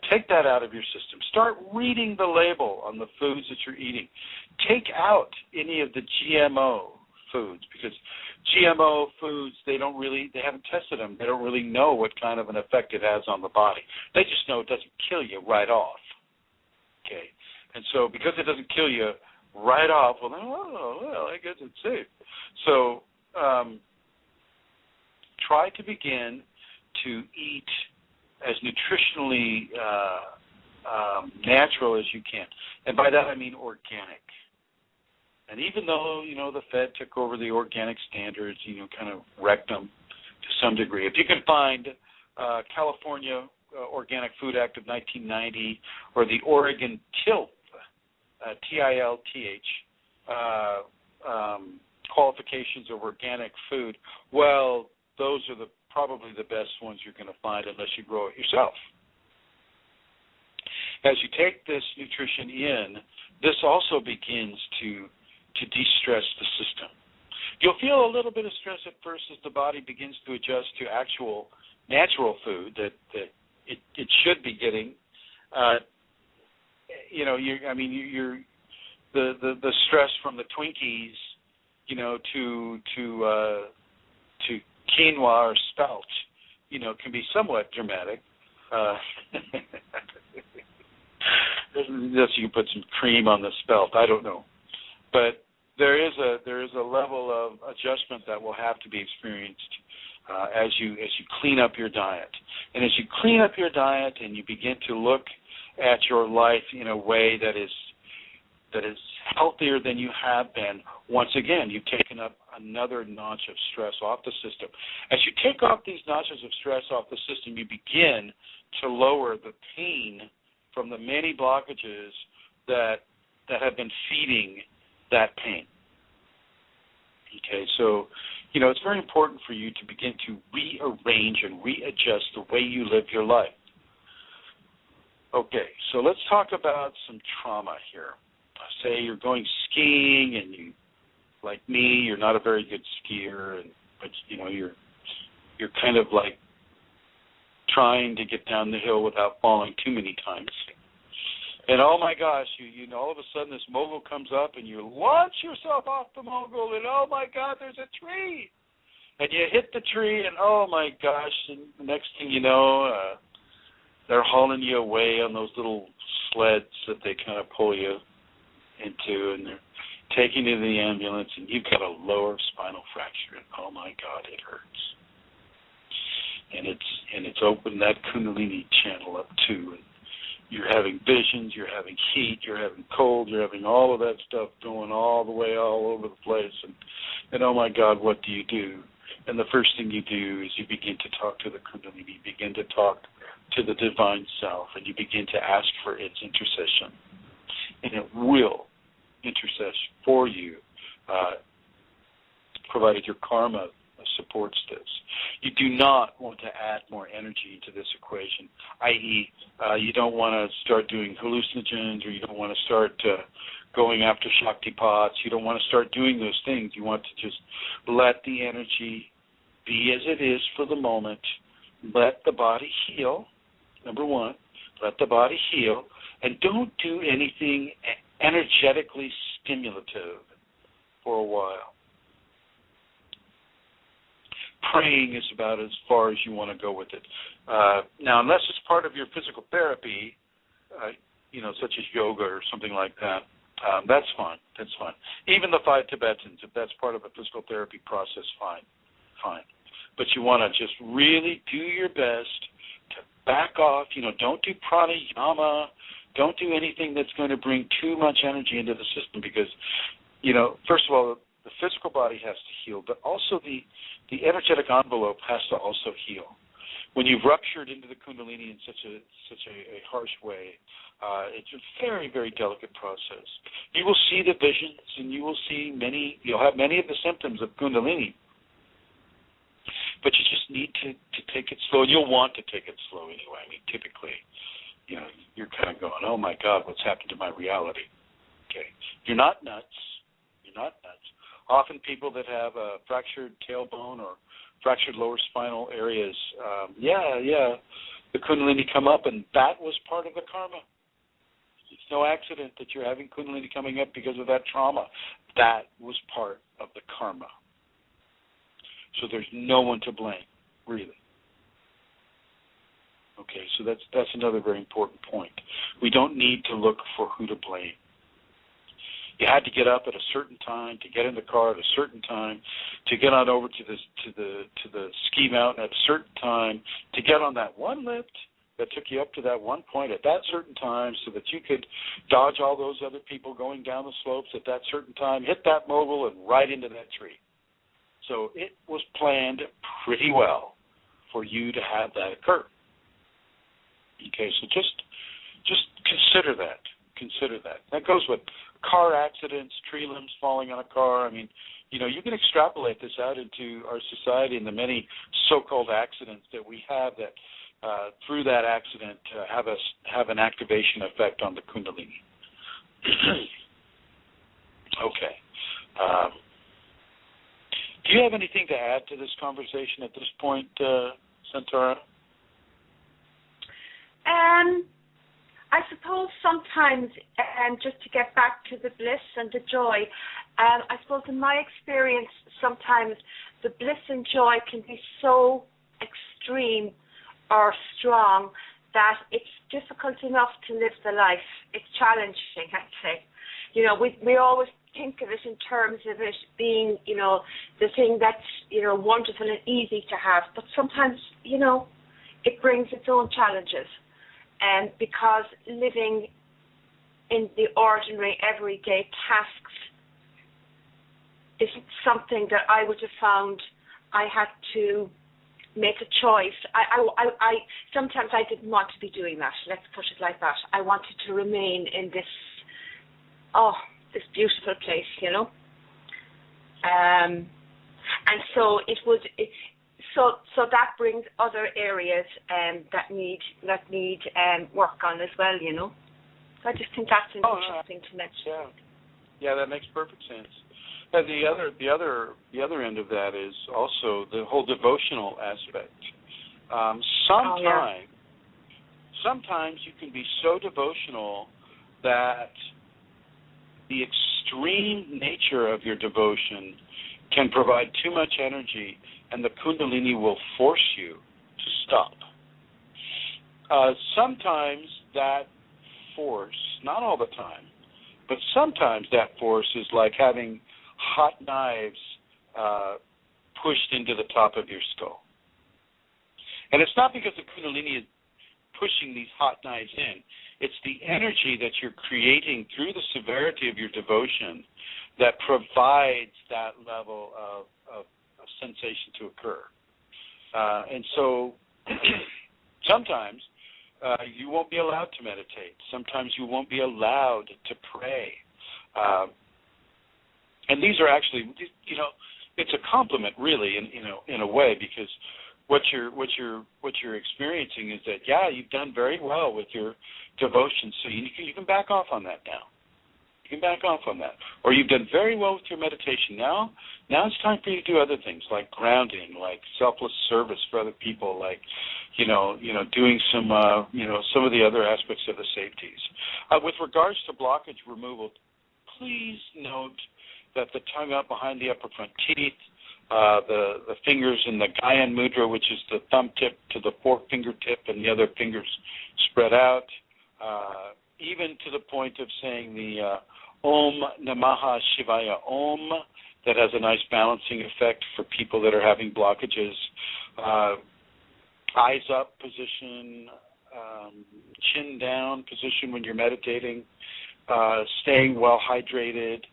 Take that out of your system. Start reading the label on the foods that you're eating. Take out any of the GMO foods, because GMO foods, they haven't tested them. They don't really know what kind of an effect it has on the body. They just know it doesn't kill you right off. Okay, and so because it doesn't kill you right off, well, I guess it's safe. So try to begin to eat as nutritionally natural as you can. And by that I mean organic. And even though, you know, the Fed took over the organic standards, you know, kind of wrecked them to some degree, if you can find California Organic Food Act of 1990 or the Oregon TILT, TILTH, qualifications of organic food, well, those are probably the best ones you're going to find unless you grow it yourself. As you take this nutrition in, this also begins to de-stress the system. You'll feel a little bit of stress at first as the body begins to adjust to actual natural food that it should be getting. You know, you're the stress from the Twinkies, you know, to quinoa or spelt, you know, can be somewhat dramatic. Unless you can put some cream on the spelt, I don't know. But there is a level of adjustment that will have to be experienced as you clean up your diet. And as you clean up your diet and you begin to look at your life in a way that is healthier than you have been. Once again, you've taken up another notch of stress off the system. As you take off these notches of stress off the system, you begin to lower the pain from the many blockages that have been feeding that pain. Okay, so, it's very important for you to begin to rearrange and readjust the way you live your life. Okay, so let's talk about some trauma here. Say you're going skiing and you, like me, you're not a very good skier, but you're kind of like trying to get down the hill without falling too many times. And oh my gosh, you all of a sudden this mogul comes up and you launch yourself off the mogul and oh my God, there's a tree. And you hit the tree and oh my gosh, and the next thing you know, they're hauling you away on those little sleds that they kind of pull you into, and they're taking you to the ambulance, and you've got a lower spinal fracture, and oh my God, it hurts. And it's opened that Kundalini channel up too, and you're having visions, you're having heat, you're having cold, you're having all of that stuff going all the way all over the place, and oh my God, what do you do? And the first thing you do is you begin to talk to the Kundalini, you begin to talk to the divine self, and you begin to ask for its intercession. And it will intercede for you, provided your karma supports this. You do not want to add more energy to this equation, i.e., you don't want to start doing hallucinogens, or you don't want to start going after Shakti pots. You don't want to start doing those things. You want to just let the energy be as it is for the moment. Let the body heal, number one. Let the body heal. And don't do anything energetically stimulative for a while. Praying is about as far as you want to go with it. Now, unless it's part of your physical therapy, such as yoga or something like that, that's fine. That's fine. Even the 5 Tibetans, if that's part of a physical therapy process, fine. But you want to just really do your best to back off. Don't do pranayama. Don't do anything that's going to bring too much energy into the system because, first of all, the physical body has to heal, but also the energetic envelope has to also heal. When you've ruptured into the Kundalini in such a harsh way, it's a very, very delicate process. You will see the visions, and you'll have many of the symptoms of Kundalini, but you just need to take it slow. You'll want to take it slow anyway. I mean, typically, you're kind of going, oh my God, what's happened to my reality? Okay, you're not nuts. Often people that have a fractured tailbone or fractured lower spinal areas, the Kundalini come up, and that was part of the karma. It's no accident that you're having Kundalini coming up because of that trauma. That was part of the karma. So there's no one to blame, really. Okay, so that's another very important point. We don't need to look for who to blame. You had to get up at a certain time, to get in the car at a certain time, to get on over to the ski mountain at a certain time, to get on that one lift that took you up to that one point at that certain time so that you could dodge all those other people going down the slopes at that certain time, hit that mogul, and right into that tree. So it was planned pretty well for you to have that occur. Okay, so just consider that. Consider that. That goes with car accidents, tree limbs falling on a car. I mean, you can extrapolate this out into our society and the many so-called accidents that we have that through that accident have an activation effect on the Kundalini. Okay. Do you have anything to add to this conversation at this point, Centaura? I suppose sometimes, just to get back to the bliss and the joy, I suppose in my experience, sometimes the bliss and joy can be so extreme or strong that it's difficult enough to live the life. It's challenging, I'd say. We always think of it in terms of it being, the thing that's, wonderful and easy to have. But sometimes, it brings its own challenges. Because living in the ordinary, everyday tasks isn't something that I would have found I had to make a choice. I sometimes I didn't want to be doing that. Let's put it like that. I wanted to remain in this beautiful place, you know. And so it would. So that brings other areas that need work on as well, you know. So I just think that's interesting to mention. Yeah, that makes perfect sense. And the other end of that is also the whole devotional aspect. Sometimes you can be so devotional that the extreme nature of your devotion can provide too much energy, and the Kundalini will force you to stop. Sometimes that force, not all the time, but sometimes that force is like having hot knives pushed into the top of your skull. And it's not because the Kundalini is pushing these hot knives in. It's the energy that you're creating through the severity of your devotion that provides that level of sensation to occur. And so sometimes you won't be allowed to meditate. Sometimes you won't be allowed to pray. And these are actually, you know, it's a compliment really in a way, because what you're experiencing is that, yeah, you've done very well with your devotion, so you can back off on that now. You can back off on that. Or you've done very well with your meditation. Now it's time for you to do other things like grounding, like selfless service for other people, like, you know, doing some of the other aspects of the safeties. With regards to blockage removal, please note that the tongue up behind the upper front teeth, the fingers in the Gyan Mudra, which is the thumb tip to the forefinger tip and the other fingers spread out, even to the point of saying the Om Namaha Shivaya Om, that has a nice balancing effect for people that are having blockages. Eyes up position, chin down position when you're meditating, staying well hydrated,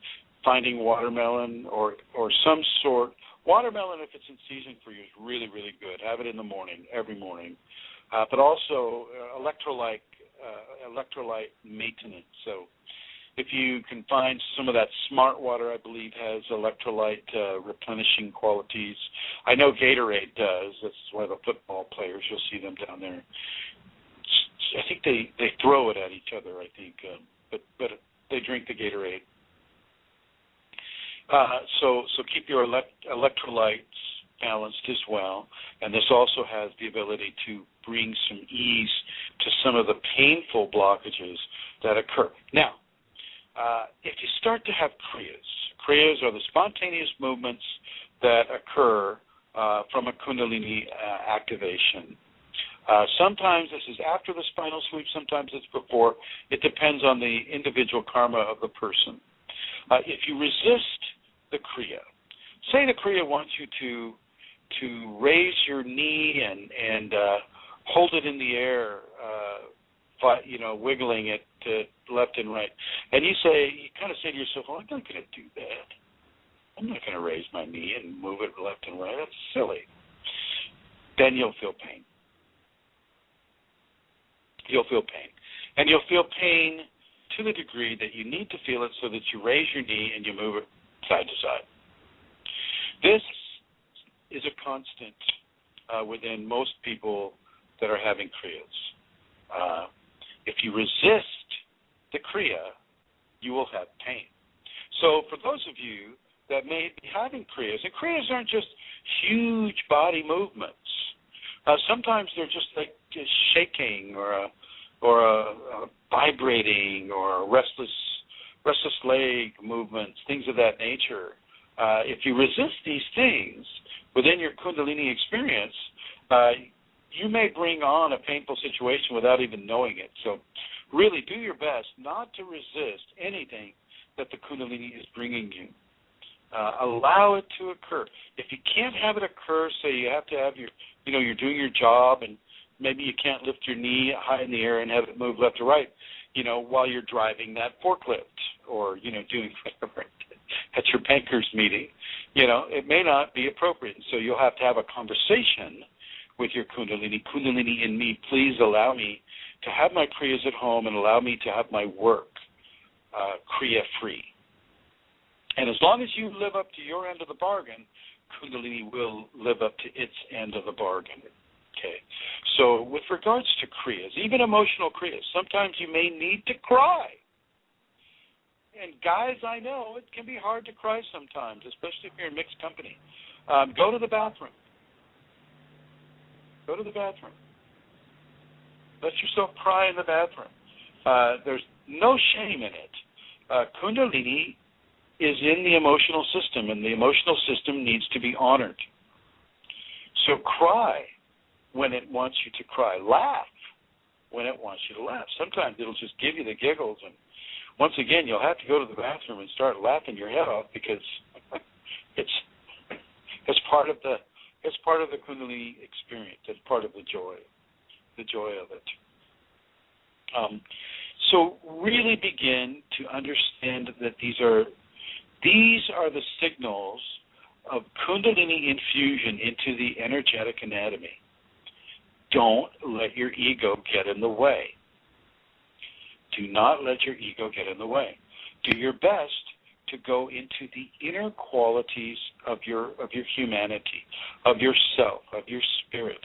finding watermelon or some sort. Watermelon, if it's in season for you, is really, really good. Have it in the morning, every morning. But also electrolyte maintenance. So if you can find some of that smart water, I believe has electrolyte replenishing qualities. I know Gatorade does. That's one of the football players. You'll see them down there. I think they throw it at each other, I think, but they drink the Gatorade. So keep your electrolytes balanced as well, and this also has the ability to bring some ease to some of the painful blockages that occur. Now, if you start to have Kriyas are the spontaneous movements that occur from a Kundalini activation. Sometimes this is after the spinal sweep, sometimes it's before. It depends on the individual karma of the person. If you resist the Kriya, say the Kriya wants you to raise your knee and hold it in the air, wiggling it to left and right, and you kind of say to yourself, well, I'm not going to do that. I'm not going to raise my knee and move it left and right. That's silly. Then you'll feel pain. You'll feel pain. And you'll feel pain to the degree that you need to feel it so that you raise your knee and you move it side to side. This is a constant within most people that are having Kriyas. If you resist the Kriya, you will have pain. So for those of you that may be having Kriyas, and Kriyas aren't just huge body movements. Sometimes they're just like shaking or a vibrating or restless leg movements, things of that nature. If you resist these things within your Kundalini experience, you may bring on a painful situation without even knowing it. So really do your best not to resist anything that the Kundalini is bringing you. Allow it to occur. If you can't have it occur, say you have to have you're doing your job and maybe you can't lift your knee high in the air and have it move left or right, while you're driving that forklift or, doing whatever at your bankers meeting. It may not be appropriate. So you'll have to have a conversation with your Kundalini. Kundalini in me, please allow me to have my Kriyas at home and allow me to have my work Kriya-free. And as long as you live up to your end of the bargain, Kundalini will live up to its end of the bargain. Okay. So with regards to Kriyas, even emotional Kriyas, sometimes you may need to cry. And guys, I know it can be hard to cry sometimes, especially if you're in mixed company. Go to the bathroom. Go to the bathroom. Let yourself cry in the bathroom. There's no shame in it. Kundalini is in the emotional system, and the emotional system needs to be honored. So cry when it wants you to cry. Laugh when it wants you to laugh. Sometimes it'll just give you the giggles, and once again, you'll have to go to the bathroom and start laughing your head off because it's part of the Kundalini experience. It's part of the joy of it. So really begin to understand that these are the signals of Kundalini infusion into the energetic anatomy. Don't let your ego get in the way. Do not let your ego get in the way. Do your best to go into the inner qualities of your humanity, of yourself, of your spirit.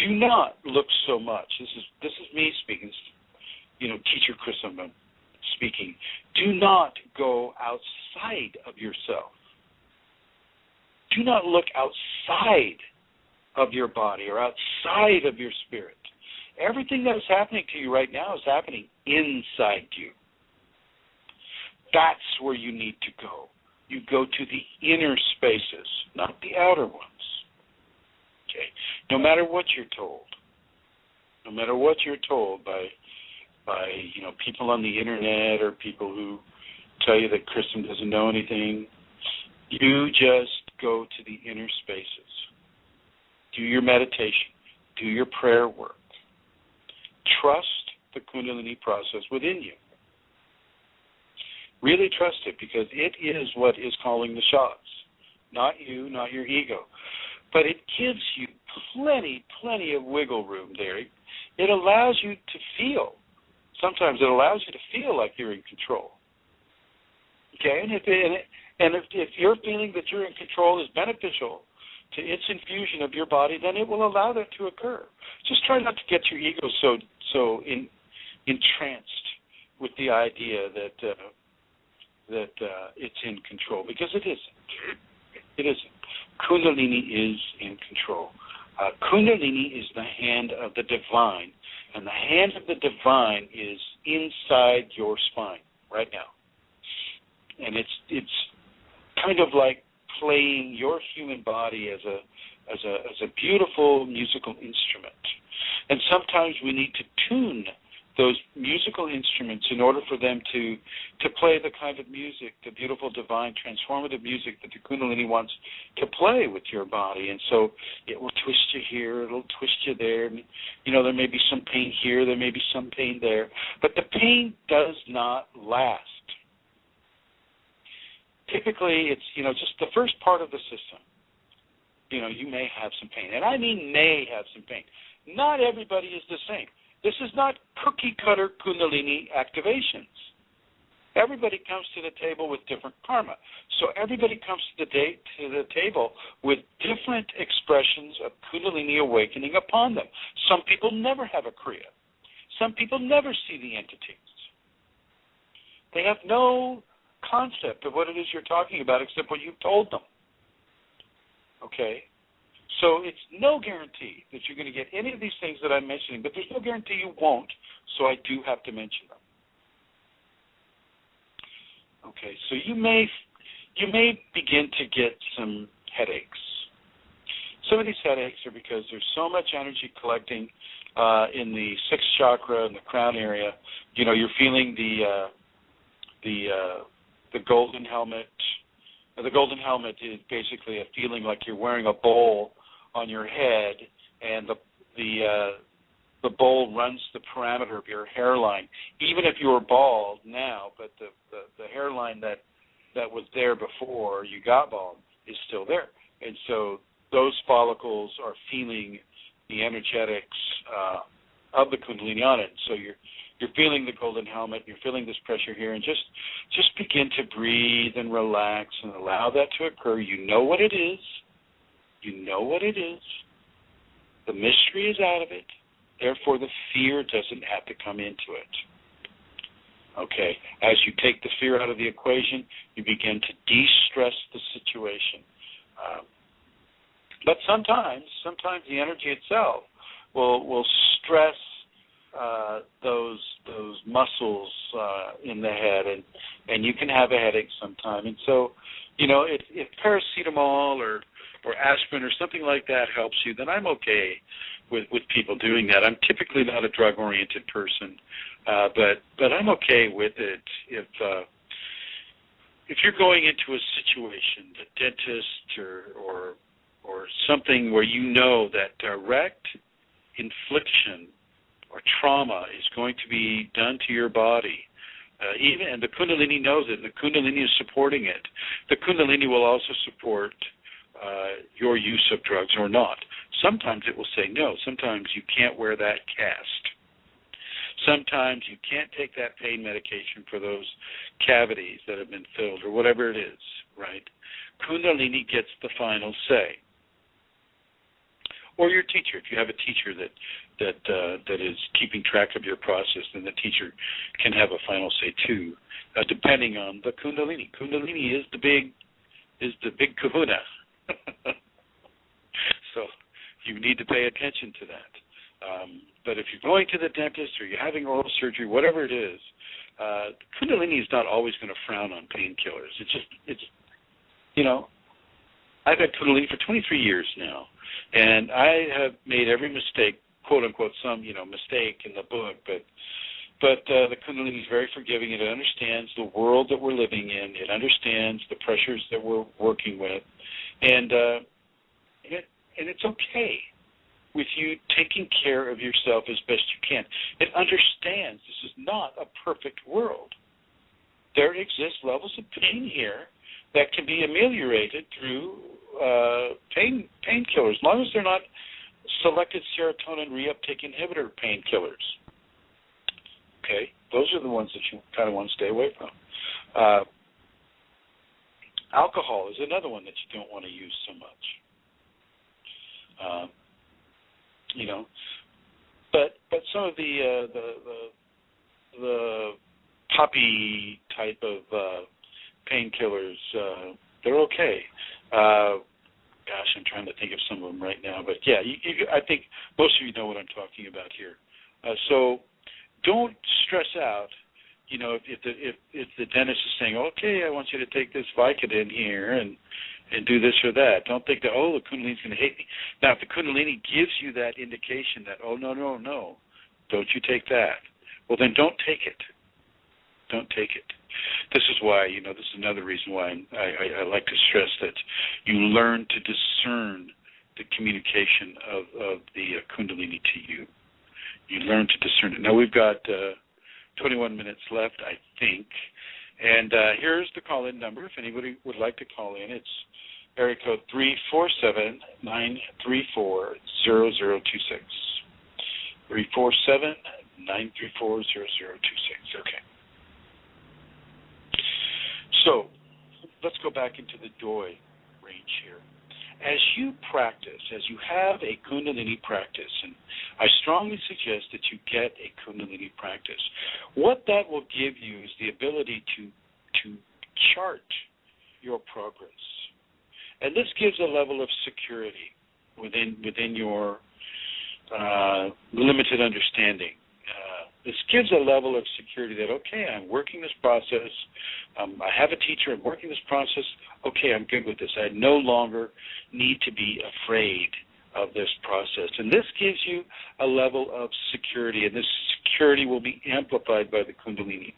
Do not look so much. This is me speaking. Teacher Chrism speaking. Do not go outside of yourself. Do not look outside of your body or outside of your spirit. Everything that is happening to you right now is happening inside you. That's where you need to go. You go to the inner spaces, not the outer ones. Okay? No matter what you're told. No matter what you're told by people on the internet or people who tell you that Chrism doesn't know anything, you just go to the inner spaces. Do your meditation. Do your prayer work. Trust the Kundalini process within you. Really trust it, because it is what is calling the shots. Not you, not your ego. But it gives you plenty of wiggle room there. It allows you to feel. Sometimes it allows you to feel like you're in control. Okay? And if your feeling that you're in control is beneficial to its infusion of your body, then it will allow that to occur. Just try not to get your ego so entranced with the idea that it's in control, because it isn't. It isn't. Kundalini is in control. Kundalini is the hand of the divine, and the hand of the divine is inside your spine right now. And it's kind of like playing your human body as a beautiful musical instrument. And sometimes we need to tune those musical instruments in order for them to play the kind of music, the beautiful, divine, transformative music that the Kundalini wants to play with your body. And so it will twist you here, it'll twist you there. There may be some pain here, there may be some pain there. But the pain does not last. Typically, it's, just the first part of the system. You may have some pain. And I mean may have some pain. Not everybody is the same. This is not cookie-cutter Kundalini activations. Everybody comes to the table with different karma. So everybody comes to the table with different expressions of Kundalini awakening upon them. Some people never have a Kriya. Some people never see the entities. They have no concept of what it is you're talking about except what you've told them. Okay? So it's no guarantee that you're going to get any of these things that I'm mentioning, but there's no guarantee you won't, so I do have to mention them. Okay, so you may begin to get some headaches. Some of these headaches are because there's so much energy collecting in the sixth chakra and the crown area. You're feeling the golden helmet. The golden helmet is basically a feeling like you're wearing a bowl on your head, and the bowl runs the parameter of your hairline. Even if you were bald now, but the hairline that was there before you got bald is still there. And so those follicles are feeling the energetics of the Kundalini on it. So you're feeling the golden helmet, you're feeling this pressure here, and just begin to breathe and relax and allow that to occur. You know what it is. You know what it is. The mystery is out of it. Therefore, the fear doesn't have to come into it. Okay? As you take the fear out of the equation, you begin to de-stress the situation. But sometimes the energy itself will stress those muscles in the head, and you can have a headache sometime. And so, if paracetamol or aspirin or something like that helps you, then I'm okay with people doing that. I'm typically not a drug-oriented person, but I'm okay with it if you're going into a situation, the dentist or something where you know that direct infliction or trauma is going to be done to your body. And the Kundalini knows it, and the Kundalini is supporting it. The Kundalini will also support your use of drugs or not. Sometimes it will say no. Sometimes you can't wear that cast. Sometimes you can't take that pain medication for those cavities that have been filled or whatever it is, right? Kundalini gets the final say. Or your teacher. If you have a teacher that is keeping track of your process, then the teacher can have a final say too, depending on the Kundalini. Kundalini is the big kahuna. So you need to pay attention to that. But if you're going to the dentist or you're having oral surgery, whatever it is, Kundalini is not always going to frown on painkillers. I've had Kundalini for 23 years now, and I have made every mistake, quote unquote, some mistake in the book, but the Kundalini is very forgiving. It understands the world that we're living in. It understands the pressures that we're working with, and it's okay with you taking care of yourself as best you can. It understands this is not a perfect world. There exist levels of pain here that can be ameliorated through painkillers, as long as they're not selected serotonin reuptake inhibitor painkillers. Okay, those are the ones that you kind of want to stay away from. Alcohol is another one that you don't want to use so much. But some of the poppy type of painkillers, they're okay. I'm trying to think of some of them right now, but yeah, I think most of you know what I'm talking about here. So don't stress out. If the dentist is saying, okay, I want you to take this Vicodin here and do this or that, don't think that, the Kundalini's going to hate me. Now, if the Kundalini gives you that indication that, no, don't you take that, well, then don't take it. Don't take it. This is why, this is another reason why I like to stress that you learn to discern the communication of the Kundalini to you. You learn to discern it. Now, we've got 21 minutes left, I think. And here's the call-in number. If anybody would like to call in, it's area code 347-934-0026. 347-934-0026. Okay. So let's go back into the joy range here. As you practice, as you have a Kundalini practice, and I strongly suggest that you get a Kundalini practice, what that will give you is the ability to chart your progress. And this gives a level of security within your limited understanding. This gives a level of security that, okay, I'm working this process. I have a teacher. I'm working this process. Okay, I'm good with this. I no longer need to be afraid of this process. And this gives you a level of security, and this security will be amplified by the Kundalini.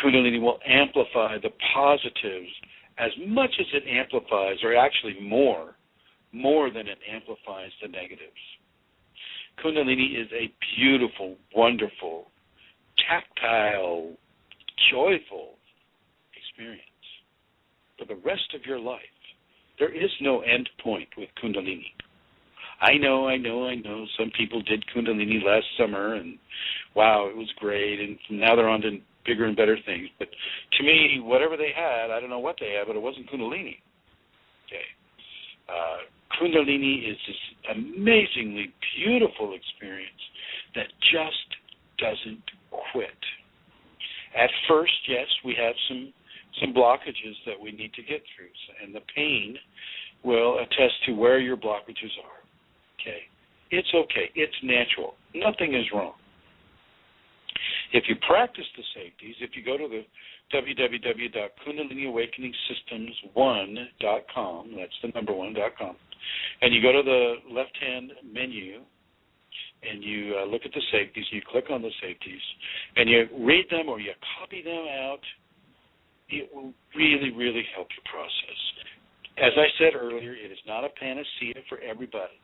Kundalini will amplify the positives as much as it amplifies, or actually more than it amplifies the negatives. Kundalini is a beautiful, wonderful, tactile, joyful experience for the rest of your life. There is no end point with Kundalini. I know. Some people did Kundalini last summer, and wow, it was great, and now they're on to bigger and better things. But to me, whatever they had, I don't know what they had, but it wasn't Kundalini. Okay. Kundalini is this amazingly beautiful experience that just doesn't quit. At first, yes, we have some blockages that we need to get through, and the pain will attest to where your blockages are. Okay? It's okay. It's natural. Nothing is wrong. If you practice the safeties, if you go to the www.KundaliniAwakeningSystems1.com, that's the number 1.com, and you go to the left-hand menu, and you look at the safeties, you click on the safeties, and you read them or you copy them out, it will really, really help your process. As I said earlier, it is not a panacea for everybody.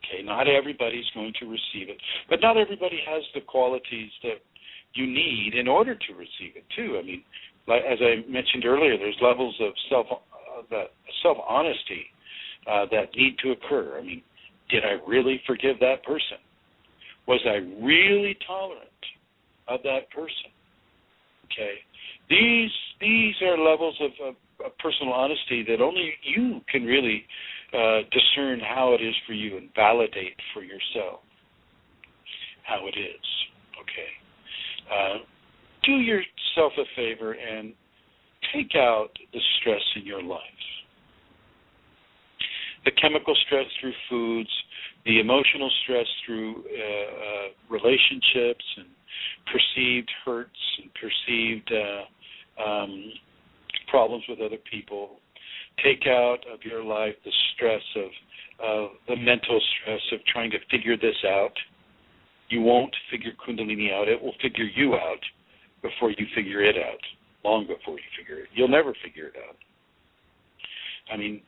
Okay, not everybody's going to receive it, but not everybody has the qualities that you need in order to receive it, too. I mean, like, as I mentioned earlier, there's levels of self-honesty that need to occur. I mean, did I really forgive that person? Was I really tolerant of that person? Okay, these are levels of personal honesty that only you can really discern how it is for you and validate for yourself how it is. Okay. Do yourself a favor and take out the stress in your life. The chemical stress through foods, the emotional stress through relationships and perceived hurts and perceived problems with other people. Take out of your life the stress of the mental stress of trying to figure this out. You won't figure Kundalini out. It will figure you out before you figure it out, long before you figure it. You'll never figure it out. I mean,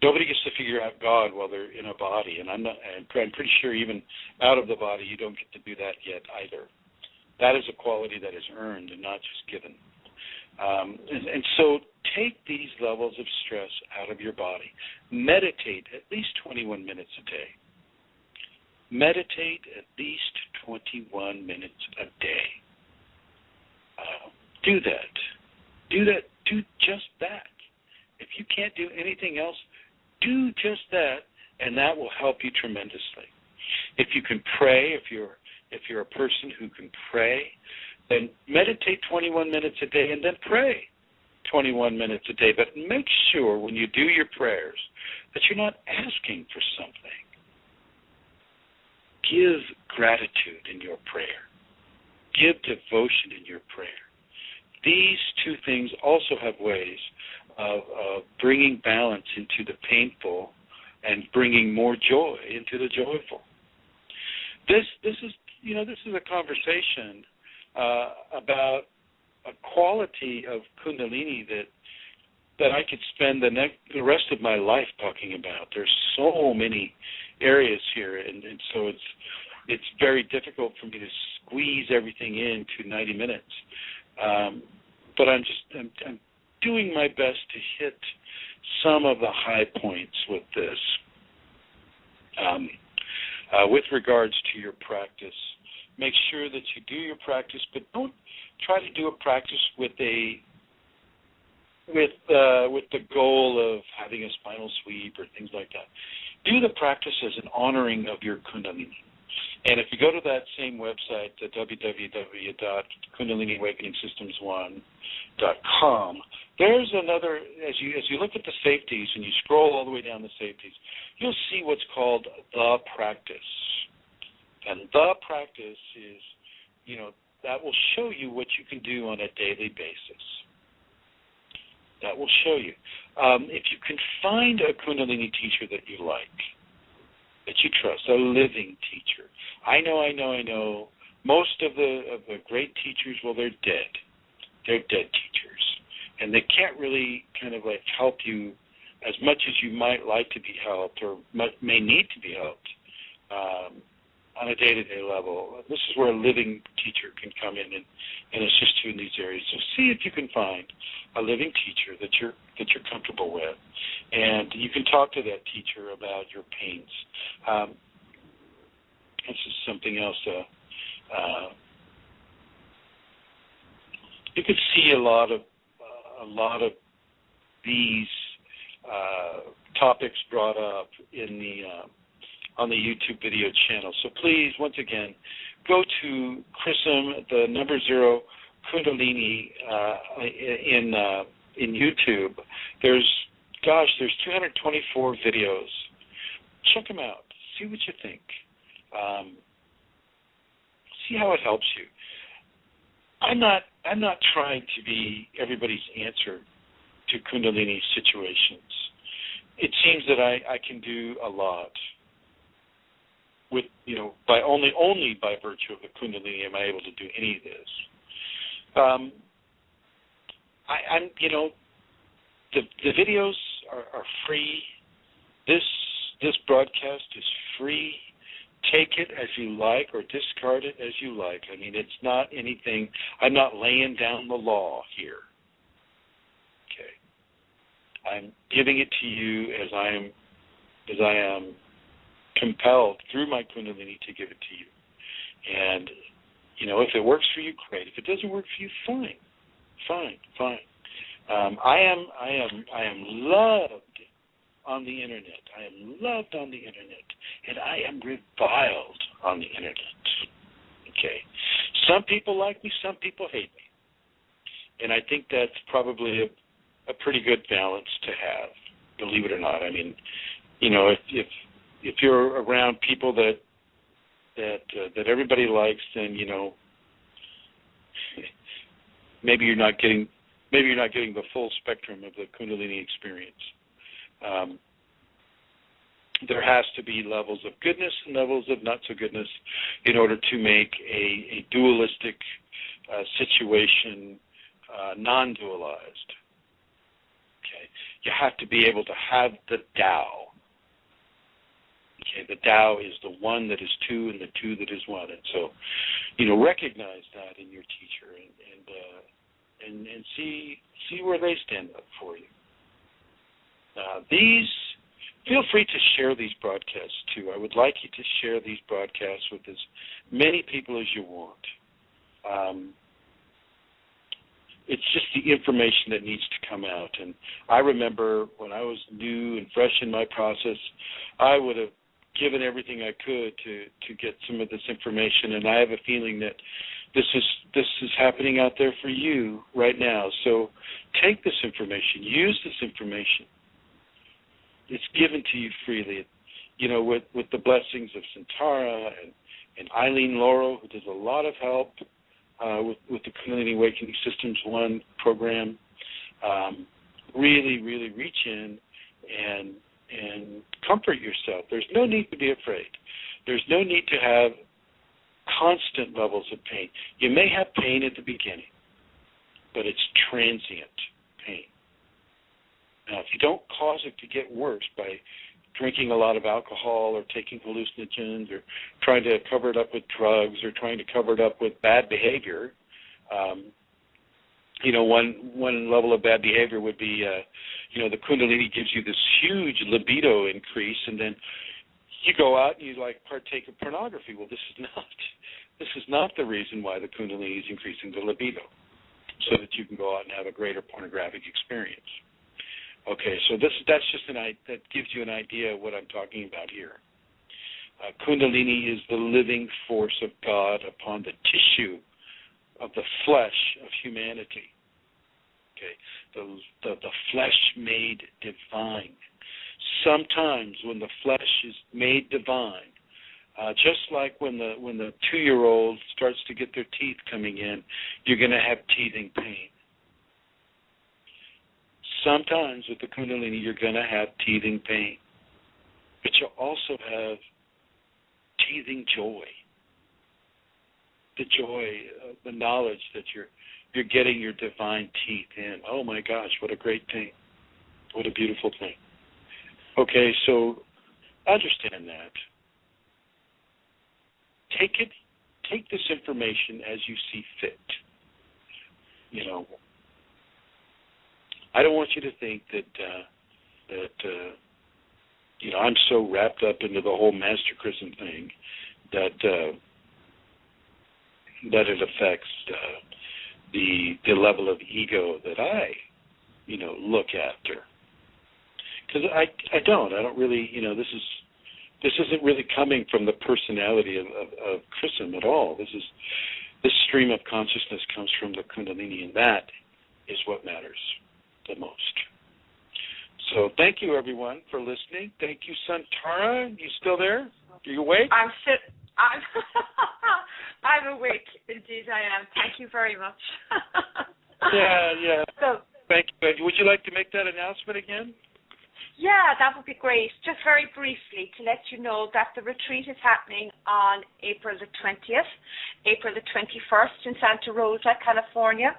nobody gets to figure out God while they're in a body, and I'm pretty sure even out of the body you don't get to do that yet either. That is a quality that is earned and not just given. And so take these levels of stress out of your body. Meditate at least 21 minutes a day. Meditate at least 21 minutes a day. Do that. Do just that. If you can't do anything else, do just that, and that will help you tremendously. If you can pray, if you're a person who can pray, then meditate 21 minutes a day and then pray 21 minutes a day. But make sure when you do your prayers that you're not asking for something. Give gratitude in your prayer. Give devotion in your prayer. These two things also have ways of bringing balance into the painful and bringing more joy into the joyful. This is a conversation about a quality of Kundalini that I could spend the rest of my life talking about. There's so many areas here, and so it's very difficult for me to squeeze everything into 90 minutes. But I'm doing my best to hit some of the high points with this. With regards to your practice, make sure that you do your practice, but don't try to do a practice with the goal of having a spinal sweep or things like that. Do the practice as an honoring of your Kundalini. And if you go to that same website, the www.KundaliniAwakeningSystems1.com, there's another, as you look at the safeties and you scroll all the way down the safeties, you'll see what's called the practice. And the practice is, that will show you what you can do on a daily basis. That will show you. If you can find a Kundalini teacher that you like, that you trust, a living teacher. I know. Most of the great teachers, well, they're dead. They're dead teachers. And they can't really kind of like help you as much as you might like to be helped or may need to be helped on a day-to-day level, this is where a living teacher can come in and assist you in these areas. So see if you can find a living teacher that you're comfortable with, and you can talk to that teacher about your pains. This is something else. You could see a lot of these topics brought up in on the YouTube video channel. So please, once again, go to Chrism, the number 0 Kundalini in YouTube. There's 224 videos. Check them out. See what you think. See how it helps you. I'm not trying to be everybody's answer to Kundalini situations. It seems that I can do a lot with, by only by virtue of the Kundalini am I able to do any of this. The videos are free. This broadcast is free. Take it as you like or discard it as you like. I mean, it's not anything. I'm not laying down the law here. Okay. I'm giving it to you as I am compelled through my Kundalini to give it to you. And if it works for you, great. If it doesn't work for you, fine. I am loved on the internet. I am loved on the internet, and I am reviled on the internet. Okay. Some people like me, some people hate me. And I think that's probably a pretty good balance to have, believe it or not. I mean, if you're around people that everybody likes, then maybe you're not getting the full spectrum of the Kundalini experience. There has to be levels of goodness and levels of not so goodness in order to make a dualistic situation non-dualized. Okay, you have to be able to have the Tao. Okay, the Tao is the one that is two and the two that is one, and so recognize that in your teacher and see where they stand up for you. Feel free to share these broadcasts too. I would like you to share these broadcasts with as many people as you want. It's just the information that needs to come out. And I remember when I was new and fresh in my process, I would have given everything I could to get some of this information. And I have a feeling that this is happening out there for you right now. So take this information, use this information. It's given to you freely, with the blessings of Santara and Eileen Laurel, who does a lot of help with the Kundalini Awakening Systems 1 program. Really, really reach in and comfort yourself. There's no need to be afraid. There's no need to have constant levels of pain. You may have pain at the beginning, but it's transient pain. Now, if you don't cause it to get worse by drinking a lot of alcohol or taking hallucinogens or trying to cover it up with drugs or trying to cover it up with bad behavior, one level of bad behavior would be, the Kundalini gives you this huge libido increase, and then you go out and you partake of pornography. Well, this is not the reason why the Kundalini is increasing the libido, so that you can go out and have a greater pornographic experience. Okay, so that's just that gives you an idea of what I'm talking about here. Kundalini is the living force of God upon the tissue of the flesh of humanity. Okay, the flesh made divine. Sometimes when the flesh is made divine, just like when the 2-year-old starts to get their teeth coming in, you're going to have teething pain. Sometimes with the Kundalini, you're going to have teething pain, but you'll also have teething joy. The joy, the knowledge that you're getting your divine teeth in. Oh my gosh, what a great thing! What a beautiful thing! Okay, so understand that. Take this information as you see fit. You know, I don't want you to think that you know, I'm so wrapped up into the whole Master Chrism thing that it affects the level of ego that I, you know, look after. Because I don't really, you know, this isn't really coming from the personality of Chrism at all. This stream of consciousness comes from the Kundalini, and that is what matters the most. So thank you, everyone, for listening. Thank you, Santara. You still there? Are you awake? I'm awake. Indeed, I am. Thank you very much. Yeah. So, thank you. Would you like to make that announcement again? Yeah, that would be great. Just very briefly to let you know that the retreat is happening on April the 20th, April the 21st in Santa Rosa, California.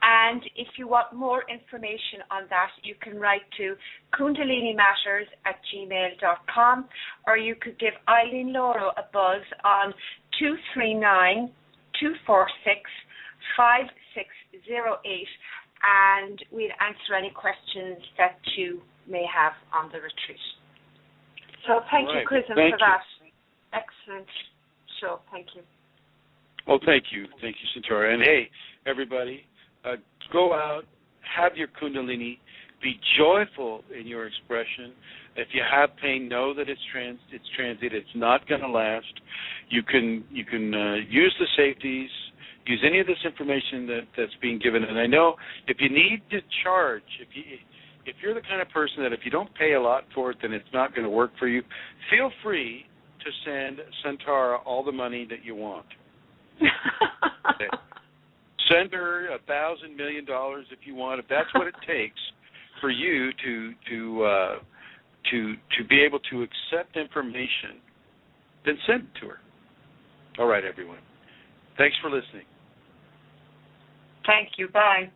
And if you want more information on that, you can write to kundalinimatters@gmail.com, or you could give Eileen Lauro a buzz on 239-246-5608, and we'll answer any questions that you may have on the retreat. So thank you, Chrism, for that. Excellent show. Thank you. Well, thank you. Thank you, Santara. And hey, everybody, go out, have your Kundalini, be joyful in your expression. If you have pain, know that it's transient. It's not going to last. You can use the safeties, use any of this information that's being given. And I know if you need to charge, if you're the kind of person that if you don't pay a lot for it, then it's not going to work for you, feel free to send Santara all the money that you want. Okay. Send her $1,000 million if you want. If that's what it takes for you to be able to accept information, then send it to her. All right, everyone. Thanks for listening. Thank you. Bye.